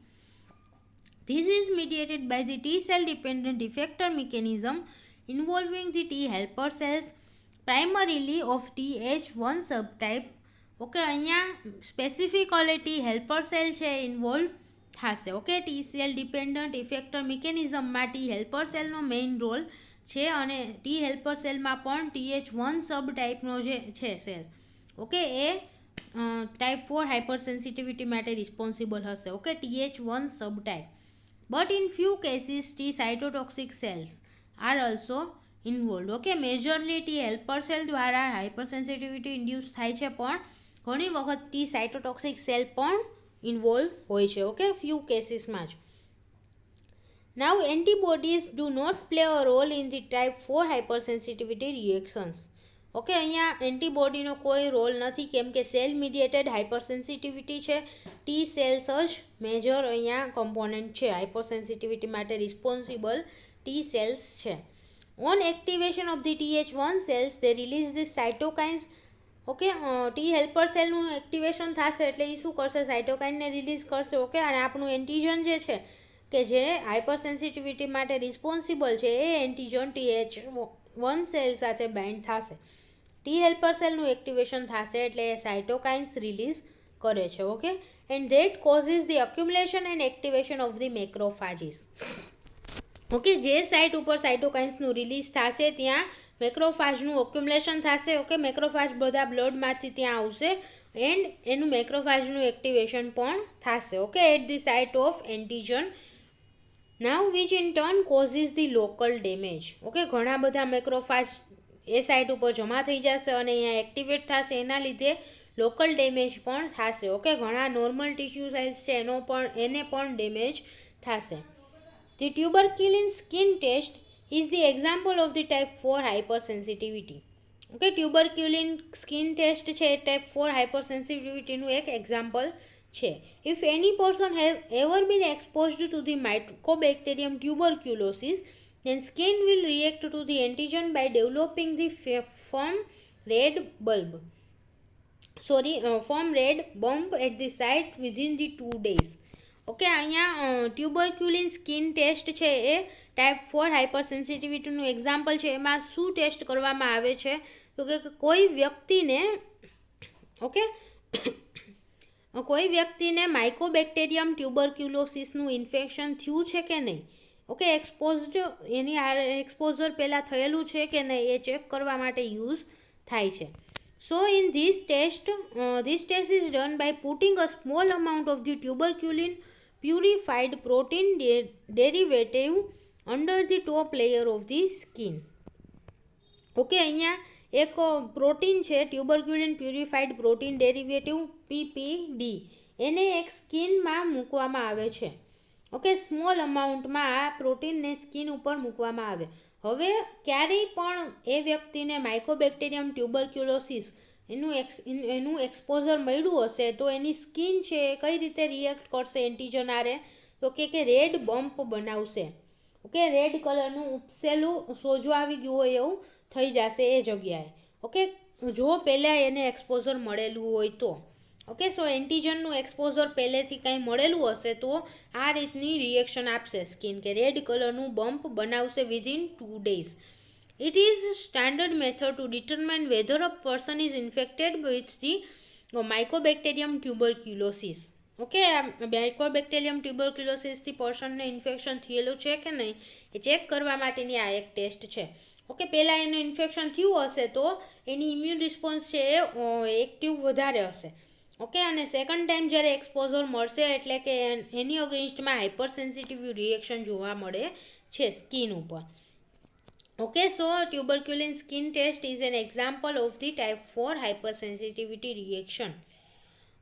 This is mediated by the T cell dependent effector mechanism involving the T helper cells, primarily of Th1 subtype. Okay, અહીંયા સ્પેસિફિકલી ટી હેલ્પર સેલ છે ઇન્વોલ્વ થશે. Okay, T cell dependent effector મિકેનિઝમમાં ટી હેલ્પર સેલનો મેઇન રોલ છે અને ટી હેલ્પર સેલમાં પણ Th1 સબ ટાઈપનો જે છે સેલ, ઓકે, એ ટાઈપ 4 હાઇપરસેન્સિટિવિટી માટે રિસ્પોન્સિબલ હશે. Okay, Th1 sub type. But in few cases, T cytotoxic cells are also involved. Okay, majorly T helper cell દ્વારા hypersensitivity induce થાય છે પણ ઘણી વખત T cytotoxic cell પણ ઇન્વોલ્વ હોય છે. ઓકે, few કેસીસમાં જ. Now antibodies do not play a role in the type 4 hypersensitivity reactions. Okay, અહીંયા એન્ટીબોડીનો કોઈ રોલ નથી કેમ કે સેલ મીડિયેટેડ હાઇપરસેન્સિટિવિટી છે. ટી સેલ્સ જ મેજર અહીંયા કમ્પોનન્ટ છે. હાઇપરસેન્સિટિવિટી માટે રિસ્પોન્સિબલ ટી સેલ્સ છે. On activation of the Th1 cells they release the cytokines. Okay, T helper સેલનું એક્ટિવેશન થશે એટલે એ શું કરશે, સાઇટોકાઇનને રિલીઝ કરશે. ઓકે, અને આપણું એન્ટીજન જે છે કે જે હાઇપરસેન્સિટિવિટી માટે રિસ્પોન્સિબલ છે એ એન્ટીજન Th1 સેલ સાથે બાઇન્ડ થશે. ટી હેલ્પર સેલનું એક્ટિવેશન થશે એટલે એ સાઇટોકાઇન્સ રિલીઝ કરે છે. Okay, and that causes the accumulation and activation of the macrophages. Okay, જે સાઇટ ઉપર સાઇટોકાઇન્સનું રિલીઝ થશે ત્યાં મેક્રોફાજનું ઓક્યુમ્યુલેશન થશે. ઓકે, મેક્રોફાજ બધા બ્લડમાંથી ત્યાં આવશે એન્ડ એનું મેક્રોફાજનું એક્ટિવેશન પણ થશે. Okay, at the site of antigen. Now which in turn causes the local damage. Okay, ઘણા બધા મેક્રોફાજ એ સાઇટ ઉપર જમા થઈ જશે અને અહીંયા એક્ટિવેટ થશે, એના લીધે લોકલ ડેમેજ પણ થશે. ઓકે, ઘણા નોર્મલ ટિશ્યુ સાઇઝ છે એને પણ ડેમેજ થશે. The tuberculin skin test is the example of the type 4 hypersensitivity. Okay, tuberculin skin test છે એ ટાઈપ 4 હાઇપરસેન્સિટિવિટીનું એક એક્ઝામ્પલ છે. If any person has ever been exposed to the mycobacterium tuberculosis, then skin will react to the antigen by developing the firm red bump at the site within the 2 days. Okay, અહીંયા ટ્યુબરક્યુલિન સ્કિન ટેસ્ટ છે એ ટાઈપ 4 હાઇપરસેન્સિટિવિટીનું એક્ઝામ્પલ છે. એમાં શું ટેસ્ટ કરવામાં આવે છે તો કે કોઈ વ્યક્તિને માઇકોબેક્ટેરિયમ ટ્યુબરક્યુલોસિસનું ઇન્ફેક્શન થયું છે કે નહીં. ઓકે, એની એક્સપોઝર પહેલાં થયેલું છે કે નહીં એ ચેક કરવા માટે યુઝ થાય છે. So in this test is done by putting a small amount of the tuberculin purified protein derivative under the top layer of the skin. Okay, અહીંયા એક પ્રોટીન છે tuberculin purified protein derivative PPD, એને એક સ્કિનમાં મૂકવામાં આવે છે. ઓકે, સ્મોલ અમાઉન્ટમાં આ પ્રોટીનને સ્કિન ઉપર મૂકવામાં આવે. હવે ક્યારેય પણ એ વ્યક્તિને માઇકોબેક્ટેરિયમ ટ્યુબરક્યુલોસિસ એનું એક્સપોઝર મળ્યું હશે તો એની સ્કિન છે એ કઈ રીતે રિએક્ટ કરશે એન્ટીજન આરે તો કે રેડ બમ્પ બનાવશે. ઓકે, રેડ કલરનું ઉપસેલું સોજો આવી ગયું હોય એવું થઈ જશે એ જગ્યાએ. ઓકે, જો પહેલાં એને એક્સપોઝર મળેલું હોય તો. ઓકે, સો એન્ટીજનનું એક્સપોઝર પહેલેથી કાંઈ મળેલું હશે તો આ રીતની રિએક્શન આપશે સ્કિન, કે રેડ કલરનું બમ્પ બનાવશે within 2 days. It is standard method to determine whether a person is infected with the Mycobacterium tuberculosis. Okay, આ માઇકોબેક્ટેરિયમ ટ્યુબરક્યુલોસિસથી પર્સનને ઇન્ફેક્શન થયેલું છે કે નહીં એ ચેક કરવા માટેની આ એક ટેસ્ટ છે. ઓકે, પહેલાં એનું ઇન્ફેક્શન થયું હશે તો એની ઇમ્યુન રિસ્પોન્સ છે એ એક્ટિવ વધારે હશે. ઓકે, અને સેકન્ડ ટાઈમ જ્યારે એક્સપોઝર મળશે એટલે કે એની અગેન્સ્ટમાં હાઇપર સેન્સિટિવ રિએક્શન જોવા મળે છે સ્કિન ઉપર. Okay, so tuberculin skin test is an example of the type 4 hyper sensitivity reaction.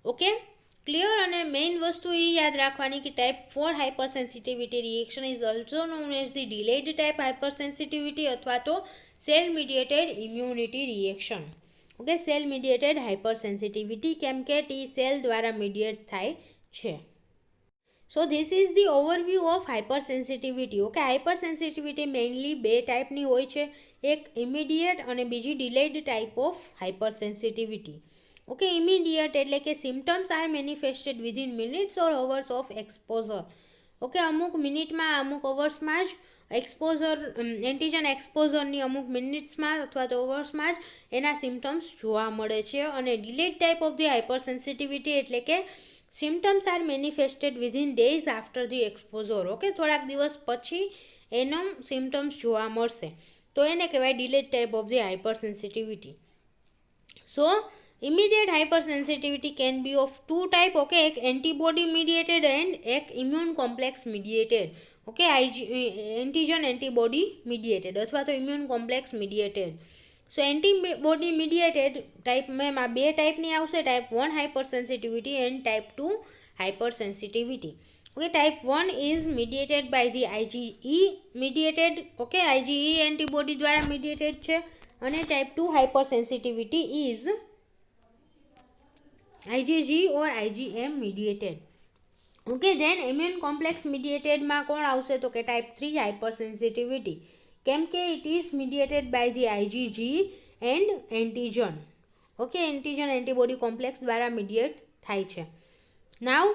Okay, clear. અને મેઇન વસ્તુ એ યાદ રાખવાની કે type 4 hyper sensitivity reaction is also known as the delayed type hypersensitivity અથવા તો cell mediated immunity reaction. Okay, cell mediated hypersensitivity કેમ કે ટી સેલ દ્વારા મીડિયેટ થાય છે. So this is the overview of hyper sensitivity. Okay, hypersensitivity mainly 2 ટાઈપની હોય છે, એક ઇમિડિયેટ અને બીજી delayed type of hyper sensitivity. Okay, immediate એટલે કે symptoms are manifested within minutes or hours of exposure. Okay, અમુક મિનિટમાં અમુક અવર્સમાં જ એક્સપોઝર એન્ટીજન એક્સપોઝરની અમુક મિનિટ્સમાં અથવા તો અવર્સમાં જ એના સિમ્ટમ્સ જોવા મળે છે. અને delayed type of the hyper sensitivity એટલે કે symptoms are manifested within days after the exposure. Okay, થોડાક દિવસ પછી એનો સિમ્ટમ્સ જોવા મળશે તો એને કહેવાય delayed type of the hyper sensitivity. So immediate hypersensitivity can be of 2 type. Okay, એક એન્ટીબોડી મીડિયેટેડ એન્ડ એક immune complex mediated. Okay, antigen antibody mediated અથવા તો immune complex mediated. So antibody mediated ટાઈપમાં 2 ટાઈપની આવશે, type 1 hyper sensitivity and type 2 hyper sensitivity. Okay, type 1 is mediated by the IgE mediated. Okay, IgE antibody દ્વારા મીડિયેટેડ છે. અને type 2 hyper sensitivity is IgG or IgM mediated. Okay, then immune complex મીડિયેટેડમાં કોણ આવશે તો કે ટાઈપ 3 હાઇપર સેન્સિટિવિટી, કેમ કે it is mediated by the IgG and antigen. Okay, antigen antibody complex દ્વારા મીડિયેટ થાય છે. Now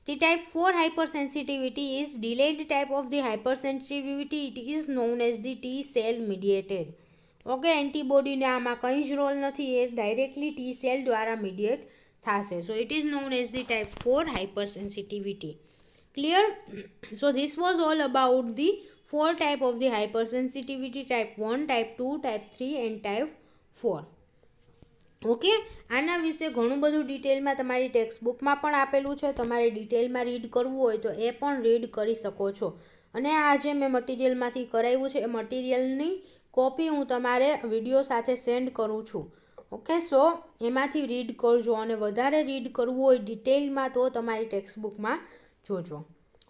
the type 4 hyper sensitivity is delayed type of the hyper sensitivity. It is known as the T cell mediated. Okay, એન્ટીબોડીને આમાં કંઈ જ રોલ નથી, એ ડાયરેક્ટલી ટી સેલ દ્વારા મીડિયેટ થશે. સો it is known as the type 4 hyper sensitivity. Clear? So this was all about the 4 type of the hyper sensitivity, type 1, type 2, type 3 and type 4. Okay, આના વિશે ઘણું બધું ડિટેલમાં તમારી ટેક્સ્ટ બુકમાં પણ આપેલું છે. તમારે ડિટેલમાં રીડ કરવું હોય તો એ પણ રીડ કરી શકો છો. અને આ જે મેં મટીરિયલમાંથી કરાવ્યું છે એ મટીરિયલની કોપી હું તમારે વિડીયો સાથે સેન્ડ કરું છું. ઓકે, સો એમાંથી રીડ કરજો અને વધારે રીડ કરવું હોય ડિટેલમાં તો તમારી ટેક્સ્ટ બુકમાં જોજો.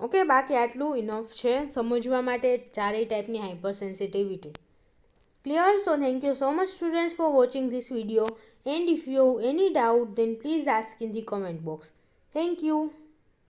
ઓકે, બાકી આટલું ઇનફ છે સમજવા માટે ચારેય ટાઈપની hyper sensitivity. Clear? So thank you so much students for watching this video, and if you have any doubt then please ask in the comment box. Thank you.